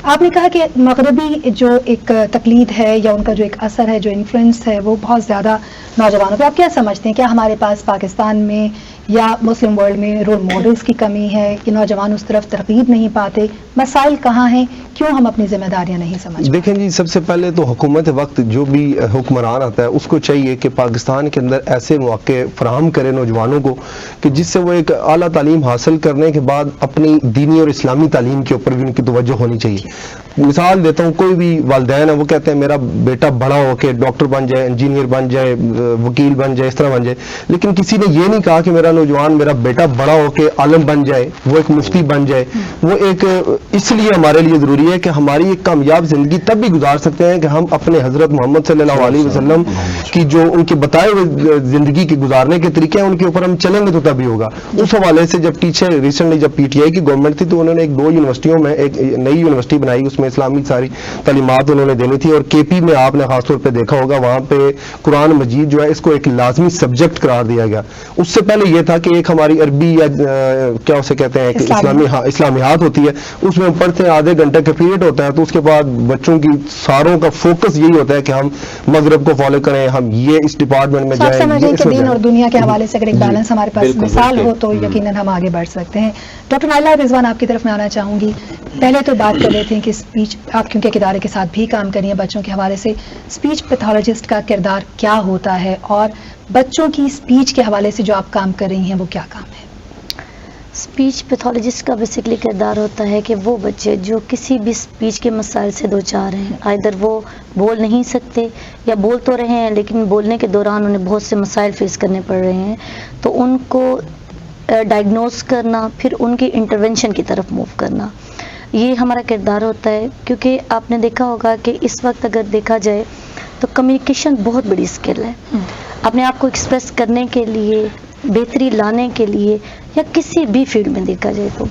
آپ نے کہا کہ مغربی جو ایک تقلید ہے یا ان کا جو ایک اثر ہے جو انفلوئنس ہے وہ بہت زیادہ نوجوانوں پہ. آپ کیا سمجھتے ہیں, کیا ہمارے پاس پاکستان میں یا مسلم ورلڈ میں رول ماڈلز کی کمی ہے کہ نوجوان اس طرف ترغیب نہیں پاتے؟ مسائل کہاں ہیں, کیوں ہم اپنی ذمہ داریاں نہیں سمجھ؟ دیکھیں جی, سب سے پہلے تو حکومت وقت جو بھی حکمران آتا ہے اس کو چاہیے کہ پاکستان کے اندر ایسے مواقع فراہم کرے نوجوانوں کو کہ جس سے وہ ایک اعلیٰ تعلیم حاصل کرنے کے بعد اپنی دینی اور اسلامی تعلیم کے اوپر بھی ان کی توجہ ہونی چاہیے. مثال دیتا ہوں, کوئی بھی والدین ہے وہ کہتے ہیں میرا بیٹا بڑا ہو کے ڈاکٹر بن جائے, انجینئر بن جائے, وکیل بن جائے, اس طرح بن جائے, لیکن کسی نے یہ نہیں کہا کہ میرا نوجوان میرا بیٹا بڑا ہو کے عالم بن جائے, وہ ایک مفتی بن جائے. وہ ایک اس لیے ہمارے لیے ضروری ہے کہ ہماری ایک کامیاب زندگی تب بھی گزار سکتے ہیں کہ ہم اپنے حضرت محمد صلی اللہ علیہ وسلم کی جو ان کے بتائے ہوئے زندگی کے گزارنے کے طریقے ہیں ان کے اوپر ہم چلیں گے تو تبھی ہوگا. اس حوالے سے جب ٹیچر ریسنٹلی جب پی ٹی آئی کی گورنمنٹ تھی تو انہوں نے 2 یونیورسٹیوں میں ایک نئی یونیورسٹی بنائی, اس میں اسلامی ساری تعلیمات انہوں نے دینی تھی. اور کے پی میں آپ نے خاص طور پہ دیکھا ہوگا وہاں پہ قرآن مجید جو ہے اس کو ایک لازمی سبجیکٹ قرار دیا گیا. اس سے پہلے یہ تھا کہ ایک ہماری عربی یا کیا اسے کہتے ہیں کہ اسلامیات ہوتی ہے, اس میں پڑھتے ہیں آدھے گھنٹے کا پیریڈ ہوتا ہے, تو اس کے بعد بچوں کی ساروں کا فوکس یہی ہوتا ہے کہ ہم مغرب کو فالو کریں, ہم یہ اس ڈپارٹمنٹ میں جائیں. دین اور دنیا کے حوالے سے اگر ایک بیلنس ہمارے پاس مثال ہو تو یقیناً ہم آگے بڑھ سکتے ہیں. ڈاکٹر نائلہ رضوان, آپ کی طرف میں آنا چاہوں گی. پہلے تو بات کر لیتے ہیں کہ اسپیچ, آپ کیونکہ ایک ادارے کے ساتھ بھی کام کری ہیں بچوں کے حوالے سے, اسپیچ پیتھولوجسٹ کا کردار کیا ہوتا ہے اور بچوں کی اسپیچ کے حوالے سے جو آپ کام کر رہی ہیں وہ کیا کام ہے؟ اسپیچ پیتھولوجسٹ کا بیسکلی کردار ہوتا ہے کہ وہ بچے جو کسی بھی اسپیچ کے مسائل سے دوچار ہیں، آئدر وہ بول نہیں سکتے یا بول تو رہے ہیں لیکن بولنے کے دوران انہیں بہت سے مسائل فیس کرنے پڑ رہے ہیں، تو ان کو ڈائگنوز کرنا، پھر ان کی انٹرونشن کی طرف موو کرنا، یہ ہمارا کردار ہوتا ہے. کیونکہ آپ نے دیکھا ہوگا کہ اس وقت اگر دیکھا جائے تو کمیونیکیشن بہت بڑی اسکل ہے. اپنے آپ کو ایکسپریس کرنے کے لیے، بہتری لانے کے لیے، یا کسی بھی فیلڈ میں دیکھا جائے تو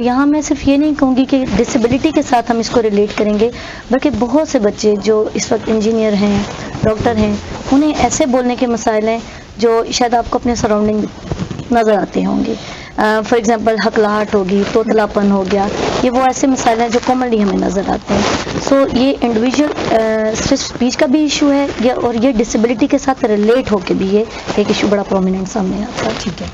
یہاں میں صرف یہ نہیں کہوں گی کہ ڈسیبلٹی کے ساتھ ہم اس کو ریلیٹ کریں گے، بلکہ بہت سے بچے جو اس وقت انجینئر ہیں، ڈاکٹر ہیں، انہیں ایسے بولنے کے مسائل ہیں جو شاید آپ کو اپنے سراؤنڈنگ نظر آتے ہوں گے. فار ایگزامپل ہکلاہٹ ہوگی، توتلا پن ہو گیا، یہ وہ ایسے مسائل ہیں جو کامنلی ہمیں نظر آتے ہیں. سو یہ انڈیویجول صرف اسپیچ کا بھی ایشو ہے اور یہ ڈسیبلٹی کے ساتھ ریلیٹ ہو کے بھی یہ ایک ایشو بڑا پرومیننٹ سامنے آتا ہے. ٹھیک ہے،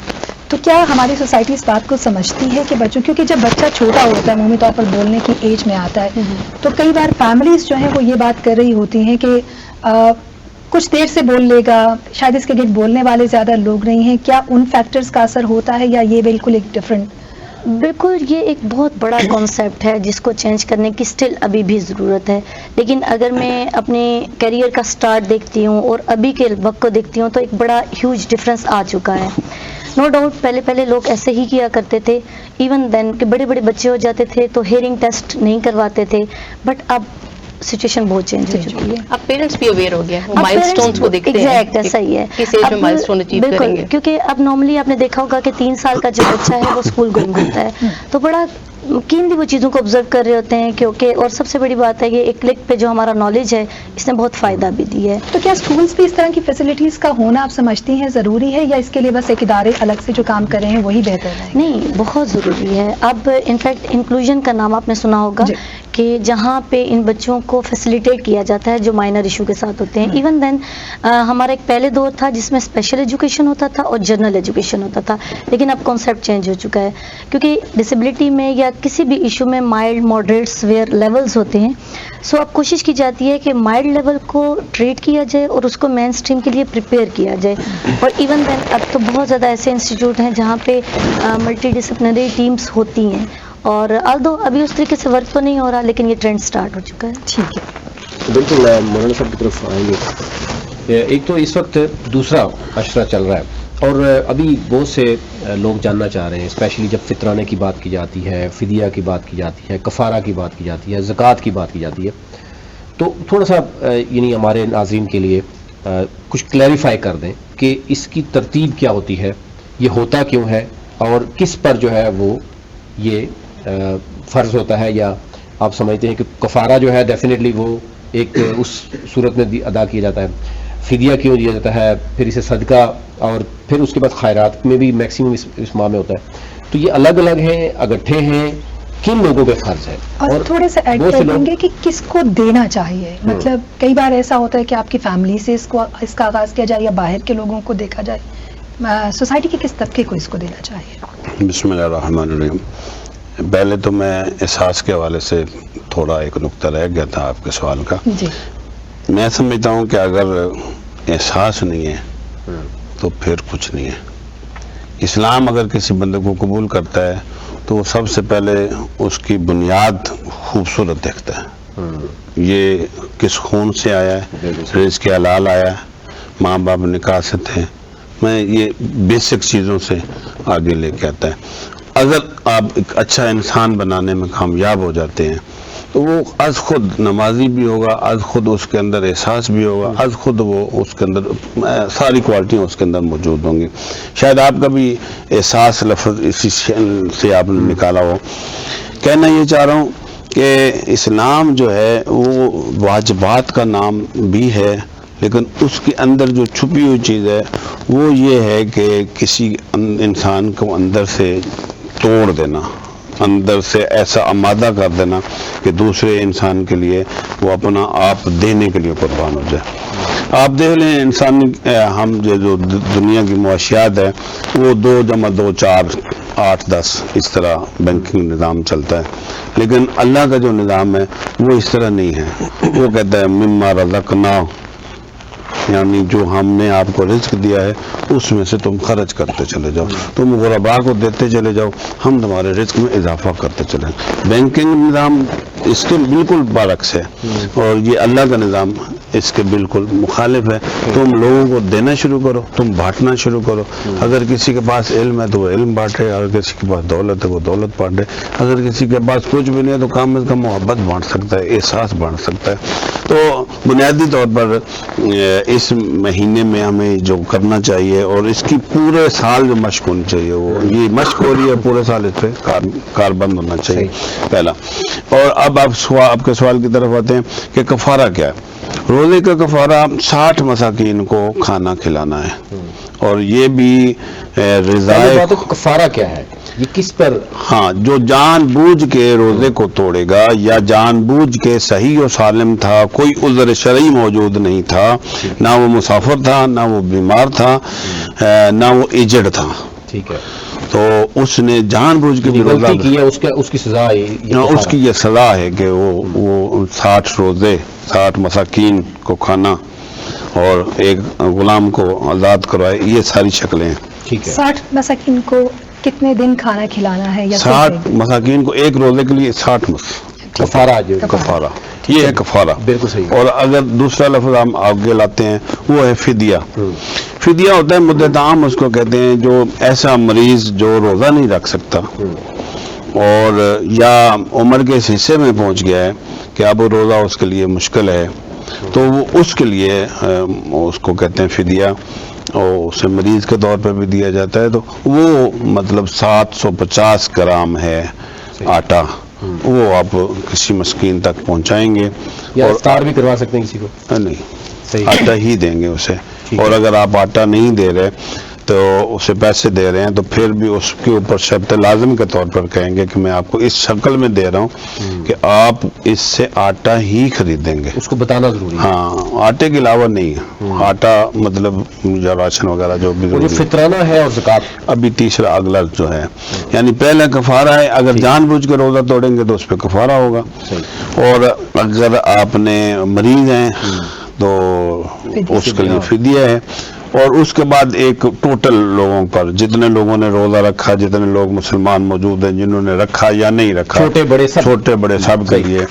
تو کیا ہماری سوسائٹی اس بات کو سمجھتی ہے کہ بچوں، کیونکہ جب بچہ چھوٹا ہوتا ہے عمومی طور پر بولنے کی ایج میں آتا ہے، تو کئی بار فیملیز جو ہیں وہ یہ بات کر رہی ہوتی ہیں کہ کچھ دیر سے بول لے گا، شاید اس کے گرد بولنے والے زیادہ لوگ نہیں ہیں. کیا ان فیکٹرز کا اثر ہوتا ہے یا یہ بالکل ایک ڈفرینٹ؟ بالکل، یہ ایک بہت بڑا کانسیپٹ ہے جس کو چینج کرنے کی اسٹل ابھی بھی ضرورت ہے. لیکن اگر میں اپنے کیریئر کا سٹارٹ دیکھتی ہوں اور ابھی کے وقت کو دیکھتی ہوں تو ایک بڑا ہیوج ڈفرینس آ چکا ہے. نو ڈاؤٹ پہلے لوگ ایسے ہی کیا کرتے تھے، ایون دین کہ بڑے بچے ہو جاتے تھے تو ہیئرنگ ٹیسٹ نہیں کرواتے تھے، بٹ اب سچویشن بہت چینج ہو چکی ہے. اب پیرنٹس بھی اویئر ہو گیا، مائلسٹونز کو دیکھتے ہیں. ایگزیکٹ ایسا ہی ہے، کس ایج میں مائلسٹون اچیو کریں گے. کیونکہ اب نارملی آپ نے دیکھا ہوگا کہ 3 سال کا جو بچہ ہے وہ اسکول گوئنگ ہوتا ہے، تو بڑا کینلی وہ چیزوں کو آبزرو کر رہے ہوتے ہیں کیونکہ، اور سب سے بڑی بات ہے یہ ایک کلک پہ جو ہمارا نالج ہے اس نے بہت فائدہ بھی دی ہے. تو کیا اسکولس بھی اس طرح کی فیسلٹیز کا ہونا آپ سمجھتی ہیں ضروری ہے، یا اس کے لیے بس ایک ادارے الگ سے جو کام کر رہے ہیں وہی بہتر ہے؟ نہیں، بہت ضروری ہے. اب انفیکٹ انکلوژن کا نام آپ نے سنا ہوگا کہ جہاں پہ ان بچوں کو فیسیلیٹیٹ کیا جاتا ہے جو مائنر ایشو کے ساتھ ہوتے ہیں. ایون دین ہمارا ایک پہلے دور تھا جس میں اسپیشل ایجوکیشن ہوتا تھا اور جنرل ایجوکیشن ہوتا تھا، لیکن اب کانسیپٹ چینج ہو چکا ہے کیونکہ ڈسیبلٹی میں یا کسی بھی ایشو میں مائلڈ، ماڈریٹ، سویئر لیولز ہوتے ہیں. سو اب کوشش کی جاتی ہے کہ مائلڈ لیول کو ٹریٹ کیا جائے اور اس کو مین اسٹریم کے لیے پریپیئر کیا جائے. اور ایون دین اب تو بہت زیادہ ایسے انسٹیٹیوٹ ہیں جہاں پہ ملٹی ڈسپلنری ٹیمز ہوتی ہیں، اور آلدو ابھی اس طریقے سے ورک تو نہیں ہو رہا لیکن یہ ٹرینڈ سٹارٹ ہو چکا ہے. ٹھیک ہے، بالکل مولانا صاحب کی طرف آئیں گے. ایک تو اس وقت دوسرا عشرہ چل رہا ہے اور ابھی بہت سے لوگ جاننا چاہ رہے ہیں، اسپیشلی جب فطرانے کی بات کی جاتی ہے، فدیہ کی بات کی جاتی ہے، کفارہ کی بات کی جاتی ہے، زکوٰۃ کی بات کی جاتی ہے، تو تھوڑا سا یعنی ہمارے ناظرین کے لیے کچھ کلیریفائی کر دیں کہ اس کی ترتیب کیا ہوتی ہے، یہ ہوتا کیوں ہے، اور کس پر جو ہے وہ یہ فرض ہوتا ہے، یا آپ سمجھتے ہیں کہ کفارہ جو ہے ڈیفینیٹلی وہ ایک اس صورت میں ادا کیا جاتا ہے، فدیہ کیوں دیا جاتا ہے، پھر اسے صدقہ، اور پھر اس کے بعد خیرات میں بھی میکسیمم اس ماہ میں ہوتا ہے. تو یہ الگ الگ ہیں، اکٹھے ہیں، کن لوگوں پہ فرض ہے؟ اور تھوڑے سے ایڈ کر دیں گے کہ کس کو دینا چاہیے. مطلب کئی بار ایسا ہوتا ہے کہ آپ کی فیملی سے اس کا آغاز کیا جائے یا باہر کے لوگوں کو دیکھا جائے، سوسائٹی کے کس طبقے کو اس کو دینا چاہیے؟ بسم اللہ الرحمن الرحیم. پہلے تو میں احساس کے حوالے سے تھوڑا ایک نقطہ رہ گیا تھا آپ کے سوال کا. جی، میں سمجھتا ہوں کہ اگر احساس نہیں ہے تو پھر کچھ نہیں ہے. اسلام اگر کسی بندے کو قبول کرتا ہے تو وہ سب سے پہلے اس کی بنیاد خوبصورت دیکھتا ہے. یہ کس خون سے آیا ہے، رزق حلال آیا ہے، ماں باپ نکاح سے تھے، میں یہ بیسک چیزوں سے آگے لے کے آتا ہے. اگر آپ ایک اچھا انسان بنانے میں کامیاب ہو جاتے ہیں تو وہ از خود نمازی بھی ہوگا، از خود اس کے اندر احساس بھی ہوگا، از خود وہ اس کے اندر ساری کوالٹیاں اس کے اندر موجود ہوں گی. شاید آپ کا بھی احساس لفظ اسی سے آپ نے نکالا ہو. کہنا یہ چاہ رہا ہوں کہ اسلام جو ہے وہ واجبات کا نام بھی ہے، لیکن اس کے اندر جو چھپی ہوئی چیز ہے وہ یہ ہے کہ کسی انسان کو اندر سے توڑ دینا، اندر سے ایسا آمادہ کر دینا کہ دوسرے انسان کے لیے وہ اپنا آپ دینے کے لیے قربان ہو جائے. آپ دیکھ لیں انسان، ہم جو دنیا کی معاشیات ہے وہ 2 + 2 4 8 10 اس طرح بینکنگ نظام چلتا ہے، لیکن اللہ کا جو نظام ہے وہ اس طرح نہیں ہے. وہ کہتا ہے مما رزقنا یعنی جو ہم نے آپ کو رزق دیا ہے اس میں سے تم خرچ کرتے چلے جاؤ، تم غربا کو دیتے چلے جاؤ، ہم تمہارے رزق میں اضافہ کرتے چلے جاؤ۔ بینکنگ نظام اس کے بالکل برعکس ہے، اور یہ اللہ کا نظام اس کے بالکل مخالف ہے۔ تم لوگوں کو دینا شروع کرو، تم بانٹنا شروع کرو۔ اگر کسی کے پاس علم ہے تو وہ علم بانٹے، اگر کسی کے پاس دولت ہے وہ دولت بانٹے، اگر کسی کے پاس کچھ بھی نہیں ہے تو کم از کم محبت بانٹ سکتا ہے، احساس بانٹ سکتا ہے۔ تو بنیادی طور پر اس مہینے میں ہمیں جو کرنا چاہیے، اور اس کی پورے سال جو مشق ہونی چاہیے، وہ یہ مشق ہو رہی ہے پورے سال، اس پہ کار بند ہونا چاہیے پہلا۔ اور اب آپ کے سوال کی طرف آتے ہیں کہ کفارہ کیا ہے۔ روزے کا کفارہ 60 مساکین کو کھانا کھلانا ہے، اور یہ بھی رضائے کفارہ کیا ہے، یہ کس پر؟ ہاں، جو جان بوجھ کے روزے کو توڑے گا، یا جان بوجھ کے صحیح و سالم تھا، کوئی عذر شرعی موجود نہیں تھا، نہ وہ مسافر تھا، نہ وہ بیمار تھا، نہ وہ ایجڈ تھا، ٹھیک ہے، تو اس نے جان بوجھ کے بھی روزہ کیا، اس کی سزا اس کی یہ سزا ہے کہ وہ 60 روزے 60 مساکین کو کھانا اور ایک غلام کو آزاد کروائے، یہ ساری شکلیں ہیں۔ ٹھیک ہے، 60 مساکین کو کتنے دن کھانا کھلانا ہے؟ یا 60 مساکین کو ایک روزے کے لیے 60 کفارہ کفارہ، یہ ہے کفارہ، بالکل صحیح۔ اور اگر دوسرا لفظ ہم آگے لاتے ہیں وہ ہے فدیہ۔ فدیہ ہوتا ہے مدت عام، اس کو کہتے ہیں جو ایسا مریض جو روزہ نہیں رکھ سکتا اور یا عمر کے اس حصے میں پہنچ گیا ہے کہ اب روزہ اس کے لیے مشکل ہے، تو وہ اس کے لیے اس کو کہتے ہیں فدیہ، اور اسے مریض کے طور پہ بھی دیا جاتا ہے۔ تو وہ مطلب 750 گرام ہے آٹا، وہ آپ کسی مسکین تک پہنچائیں گے، اور اور افطار بھی کروا سکتے ہیں کسی کو؟ نہیں، آٹا ہی دیں گے اسے، اور اگر آپ آٹا نہیں دے رہے تو اسے پیسے دے رہے ہیں تو پھر بھی اس کے اوپر شرط لازم کے طور پر کہیں گے کہ میں آپ کو اس شکل میں دے رہا ہوں کہ آپ اس سے آٹا ہی خریدیں گے، اس کو بتانا ضروری ہے۔ ہاں، آٹے کے علاوہ نہیں ہے، آٹا مطلب یا راشن وغیرہ جو بھی جو فطرانہ ہے اور زکات، ابھی تیسرا اگلا جو ہے، یعنی پہلا کفارہ ہے، اگر جان بوجھ کے روزہ توڑیں گے تو اس پہ کفارہ ہوگا، اور اگر آپ نے مریض ہیں تو اس کے لیے فدیہ ہے، اور اس کے بعد ایک ٹوٹل لوگوں پر، جتنے لوگوں نے روزہ رکھا، جتنے لوگ مسلمان موجود ہیں جنہوں نے رکھا یا نہیں رکھا، چھوٹے بڑے سب کے لیے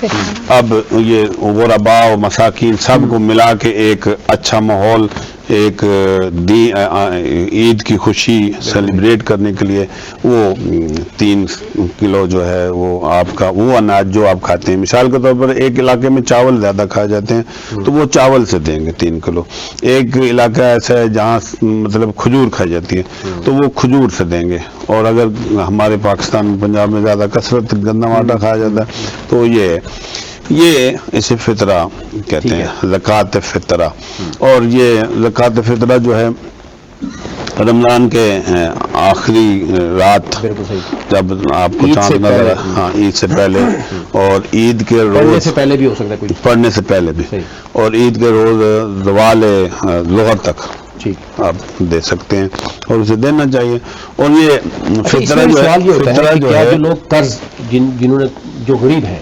اب یہ غربا و مساکین سب کو ملا کے ایک اچھا ماحول، ایک عید کی خوشی سیلیبریٹ کرنے کے لیے وہ 3 کلو جو ہے وہ آپ کا وہ اناج جو آپ کھاتے ہیں، مثال کے طور پر ایک علاقے میں چاول زیادہ کھائے جاتے ہیں تو وہ چاول سے دیں گے 3 کلو، ایک علاقہ ایسا ہے جہاں مطلب کھجور کھائی جاتی ہے تو وہ کھجور سے دیں گے، اور اگر ہمارے پاکستان میں پنجاب میں زیادہ کثرت گندم آٹا کھایا جاتا ہے تو یہ اسے فطرہ کہتے ہیں، زکوٰۃ فطرہ۔ اور یہ زکوٰۃ فطرہ جو ہے رمضان کے آخری رات جب آپ کو چاند نظر، ہاں عید سے پہلے، اور عید کے روز سے پہلے بھی ہو سکتا ہے، کچھ پڑھنے سے پہلے بھی، اور عید کے روز زوال ظہر تک آپ دے سکتے ہیں، اور اسے دینا چاہیے۔ اور یہ فطرہ جو ہے جو لوگ قرض جنہوں نے جو غریب ہیں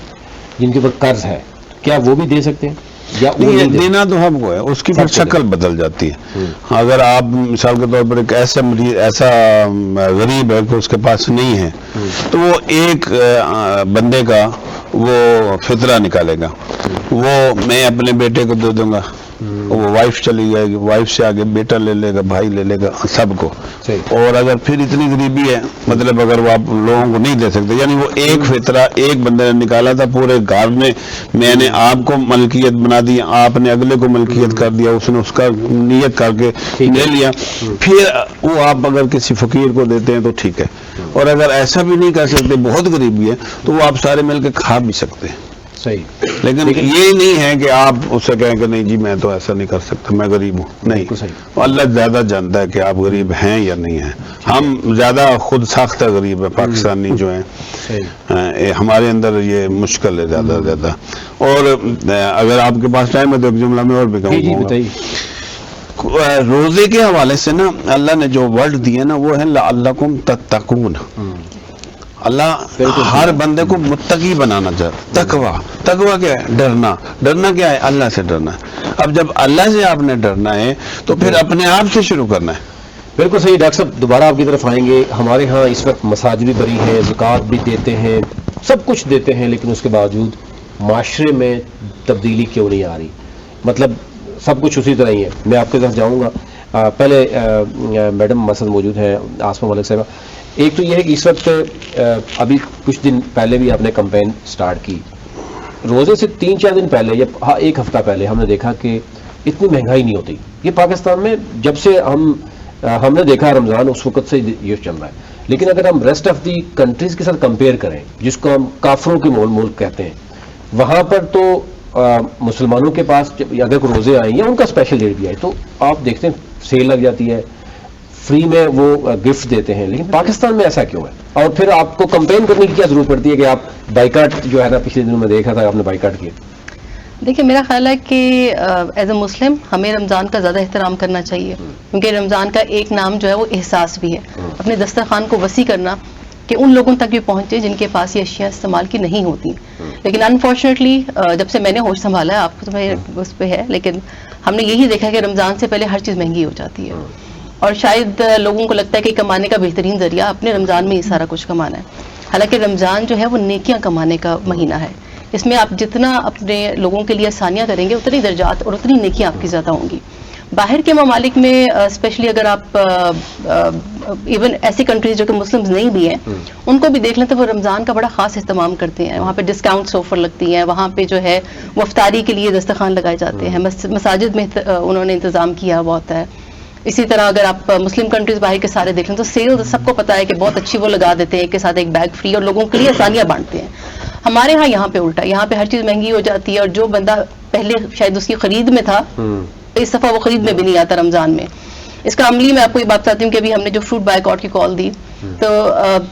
جن کے اوپر قرض ہے، کیا وہ بھی دے سکتے ہیں یا دینا تو ہم کو ہے، اس کی پھر شکل بدل جاتی ہے۔ اگر آپ مثال کے طور پر ایک ایسا مریض، ایسا غریب ہے کہ اس کے پاس نہیں ہے تو وہ ایک بندے کا وہ فطرہ نکالے گا، وہ میں اپنے بیٹے کو دے دوں گا، وہ وائف چلی جائے گی، وائف سے آگے بیٹا لے لے گا، بھائی لے لے گا، سب کو۔ اور اگر پھر اتنی غریبی ہے، مطلب اگر وہ آپ لوگوں کو نہیں دے سکتے، یعنی وہ ایک فطرہ ایک بندے نے نکالا تھا پورے گھر میں نے آپ کو ملکیت بنا دی، آپ نے اگلے کو ملکیت کر دیا، اس نے اس کا نیت کر کے لے لیا، پھر وہ آپ اگر کسی فقیر کو دیتے ہیں تو ٹھیک ہے، اور اگر ایسا بھی نہیں کر سکتے، بہت غریبی ہے، تو وہ آپ سارے مل کے کھا بھی سکتے ہیں، لیکن یہ نہیں ہے کہ آپ اس سے کہیں کہ نہیں جی میں تو ایسا نہیں کر سکتا، میں غریب ہوں، نہیں، اللہ زیادہ جانتا ہے کہ آپ غریب ہیں یا نہیں ہیں، ہم زیادہ خود ساختہ غریب ہیں پاکستانی جو ہیں، ہمارے اندر یہ مشکل ہے زیادہ۔ اور اگر آپ کے پاس ٹائم ہے تو ایک جملہ میں اور بھی کہوں گا، روزے کے حوالے سے نا اللہ نے جو ورڈ دیے نا وہ ہے لعلکم تتقون، اللہ ہر بندے کو متقی بنانا چاہتا. تقوی کیا ہے؟ ڈرنا کیا ہے؟ اللہ سے ڈرنا ہے. اب جب اللہ سے آپ نے ڈرنا ہے تو پھر اپنے آپ سے شروع کرنا ہے. بالکل صحیح. ڈاکٹر صاحب دوبارہ آپ کی طرف آئیں گے. ہمارے ہاں اس وقت مساجد بھی بری ہیں, زکوٰۃ بھی دیتے ہیں, سب کچھ دیتے ہیں, لیکن اس کے باوجود معاشرے میں تبدیلی کیوں نہیں آ رہی؟ مطلب سب کچھ اسی طرح ہی ہے. میں آپ کے طرف جاؤں گا. پہلے میڈم مسد موجود ہیں, آسما ملک صاحبہ. ایک تو یہ ہے کہ اس وقت ابھی کچھ دن پہلے بھی آپ نے کمپین سٹارٹ کی. روزے سے 3-4 دن پہلے یا ایک ہفتہ پہلے ہم نے دیکھا کہ اتنی مہنگائی نہیں ہوتی. یہ پاکستان میں جب سے ہم نے دیکھا رمضان اس وقت سے یہ چل رہا ہے. لیکن اگر ہم ریسٹ آف دی کنٹریز کے ساتھ کمپیئر کریں, جس کو ہم کافروں کے ملک کہتے ہیں, وہاں پر تو مسلمانوں کے پاس اگر کوئی روزے آئیں یا ان کا اسپیشل ڈیٹ بھی آئے تو آپ دیکھتے ہیں سیل لگ جاتی ہے, فری میں وہ گفٹ دیتے ہیں. لیکن پاکستان میں ایسا کیوں ہے؟ اور پھر آپ کو کمپین کرنے کی کیا ضرورت پڑتی ہے کہ آپ بائیکاٹ جو ہے نا, پچھلے دنوں میں دیکھا تھا آپ نے بائیکاٹ کیا. دیکھیے میرا خیال ہے کہ ایز اے مسلم ہمیں رمضان کا زیادہ احترام کرنا چاہیے, کیونکہ رمضان کا ایک نام جو ہے وہ احساس بھی ہے. اپنے دسترخوان کو وسیع کرنا کہ ان لوگوں تک بھی پہنچے جن کے پاس یہ اشیاء استعمال کی نہیں ہوتی. لیکن انفارچونیٹلی جب سے میں نے ہوش سنبھالا ہے, آپ کو تو اس پہ ہے, لیکن ہم نے یہی دیکھا کہ رمضان سے پہلے ہر چیز مہنگی ہو جاتی ہے. اور شاید لوگوں کو لگتا ہے کہ کمانے کا بہترین ذریعہ اپنے رمضان میں یہ سارا کچھ کمانا ہے. حالانکہ رمضان جو ہے وہ نیکیاں کمانے کا مہینہ ہے. اس میں آپ جتنا اپنے لوگوں کے لیے آسانیاں کریں گے اتنی درجات اور اتنی نیکیاں آپ کی زیادہ ہوں گی. باہر کے ممالک میں اسپیشلی اگر آپ ایون ایسی کنٹریز جو کہ مسلمز نہیں بھی ہیں ان کو بھی دیکھ لیں تو وہ رمضان کا بڑا خاص اہتمام کرتے ہیں. وہاں پہ ڈسکاؤنٹس آفر لگتی ہیں, وہاں پہ جو ہے وہ افطاری کے لیے دسترخوان لگائے جاتے ہیں, مساجد میں انہوں نے انتظام کیا ہوا ہوتا ہے. اسی طرح اگر آپ مسلم کنٹریز باہر کے سارے دیکھ لیں تو سیل سب کو پتا ہے کہ بہت اچھی وہ لگا دیتے ہیں, ایک کے ساتھ ایک بیگ فری, اور لوگوں کے لیے آسانیاں بانٹتے ہیں. ہمارے ہاں یہاں پہ الٹا, یہاں پہ ہر چیز مہنگی ہو جاتی ہے, اور جو بندہ پہلے شاید اس کی خرید میں تھا اس دفعہ وہ خرید میں بھی نہیں آتا رمضان میں. اس کا عملی میں آپ کو یہ بات بتاتی ہوں کہ ابھی ہم نے جو فروٹ بائیکاٹ کی کال دی تو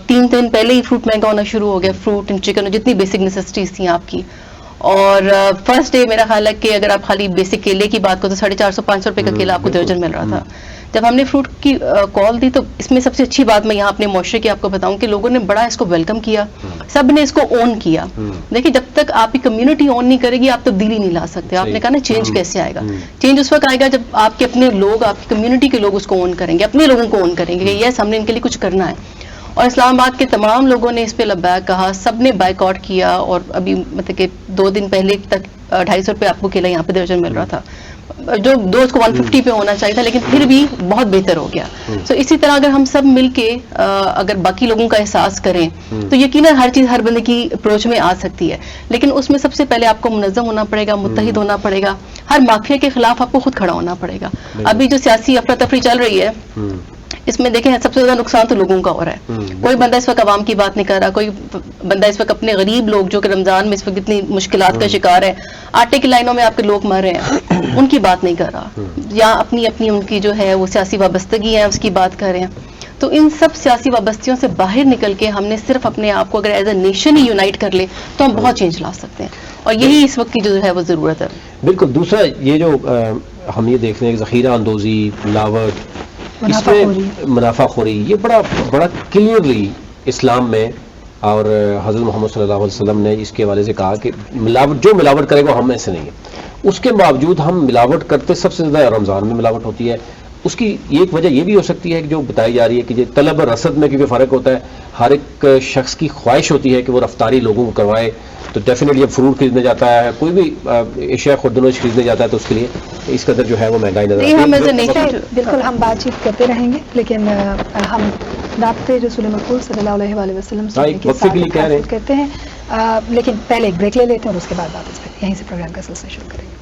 3 دن پہلے ہی فروٹ مہنگا ہونا شروع ہو گیا, فروٹ اینڈ چکن, جتنی بیسک نیسیسٹیز تھیں آپ کی. اور فرسٹ ڈے میرا خیال ہے کہ اگر آپ خالی بیسک کیلے کی بات کرو تو 450-500 روپے کا کیلا آپ کو درجن مل رہا تھا. جب ہم نے فروٹ کی کال دی تو اس میں سب سے اچھی بات میں یہاں اپنے معاشرے کی آپ کو بتاؤں کہ لوگوں نے بڑا اس کو ویلکم کیا, سب نے اس کو اون کیا. دیکھیے جب تک آپ کی کمیونٹی اون نہیں کرے گی آپ تبدیلی نہیں لا سکتے. آپ نے کہا نا چینج کیسے آئے گا؟ چینج اس وقت آئے گا جب آپ کے اپنے لوگ, آپ کی کمیونٹی کے لوگ اس کو اون کریں گے, اپنے لوگوں کو اون کریں گے کہ یس ہم نے ان کے لیے کچھ کرنا ہے. اور اسلام آباد کے تمام لوگوں نے اس پہ لبیک کہا, سب نے بائیکاٹ کیا. اور ابھی مطلب کہ 2 دن پہلے تک 250 روپے آپ کو کیلا یہاں پہ درجن مل رہا تھا, جو دوست کو 150 پہ ہونا چاہیے تھا, لیکن پھر بھی بہت بہتر ہو گیا. سو اسی طرح اگر ہم سب مل کے اگر باقی لوگوں کا احساس کریں تو یقیناً ہر چیز ہر بندے کی اپروچ میں آ سکتی ہے. لیکن اس میں سب سے پہلے آپ کو منظم ہونا پڑے گا, متحد ہونا پڑے گا, ہر مافیا کے خلاف آپ کو خود کھڑا ہونا پڑے گا. ابھی جو سیاسی افراتفری چل رہی ہے اس میں دیکھیں سب سے زیادہ نقصان تو لوگوں کا ہو رہا ہے. کوئی بندہ اس وقت عوام کی بات نہیں کر رہا, کوئی بندہ اس وقت اپنے غریب لوگ جو کہ رمضان میں اس وقت اتنی مشکلات کا شکار ہے, آٹے کی لائنوں میں آپ کے لوگ مر رہے ہیں, ان کی بات نہیں کر رہا, یا اپنی ان کی جو ہے وہ سیاسی وابستگی ہے اس کی بات کر رہے ہیں. تو ان سب سیاسی وابستیوں سے باہر نکل کے ہم نے صرف اپنے آپ کو اگر ایز اے نیشن ہی یونائٹ کر لے تو ہم بہت چینج لا سکتے ہیں, اور یہی اس وقت کی جو ہے وہ ضرورت ہے. بالکل. دوسرا یہ جو ہم یہ دیکھ رہے ہیں ذخیرہ اندوزی, ملاوٹ, اس میں منافع خوری, یہ بڑا کلیئرلی اسلام میں اور حضرت محمد صلی اللہ علیہ وسلم نے اس کے حوالے سے کہا کہ جو ملاوٹ کرے گا ہم میں سے نہیں ہے. اس کے باوجود ہم ملاوٹ کرتے سب سے زیادہ رمضان میں ملاوٹ ہوتی ہے. اس کی ایک وجہ یہ بھی ہو سکتی ہے کہ جو بتائی جا رہی ہے کہ یہ طلب اور رسد میں کیونکہ فرق ہوتا ہے, ہر ایک شخص کی خواہش ہوتی ہے کہ وہ رفتاری لوگوں کو کروائے. تو ڈیفینیٹلی جب فروٹ خریدنے جاتا ہے, کوئی بھی اشیاء خوردنوش خریدنے جاتا ہے تو اس کے لیے اس قدر جو ہے وہ مہنگائی نظر آتی ہے. بالکل ہم بات چیت کرتے رہیں گے, لیکن ہم رابطے رسول مقبول صلی اللہ علیہ وسلم سے کہتے ہیں, لیکن پہلے ایک بریک لے لیتے ہیں اور اس کے بعد واپس یہیں سے پروگرام کا سلسلہ شروع کریں گے.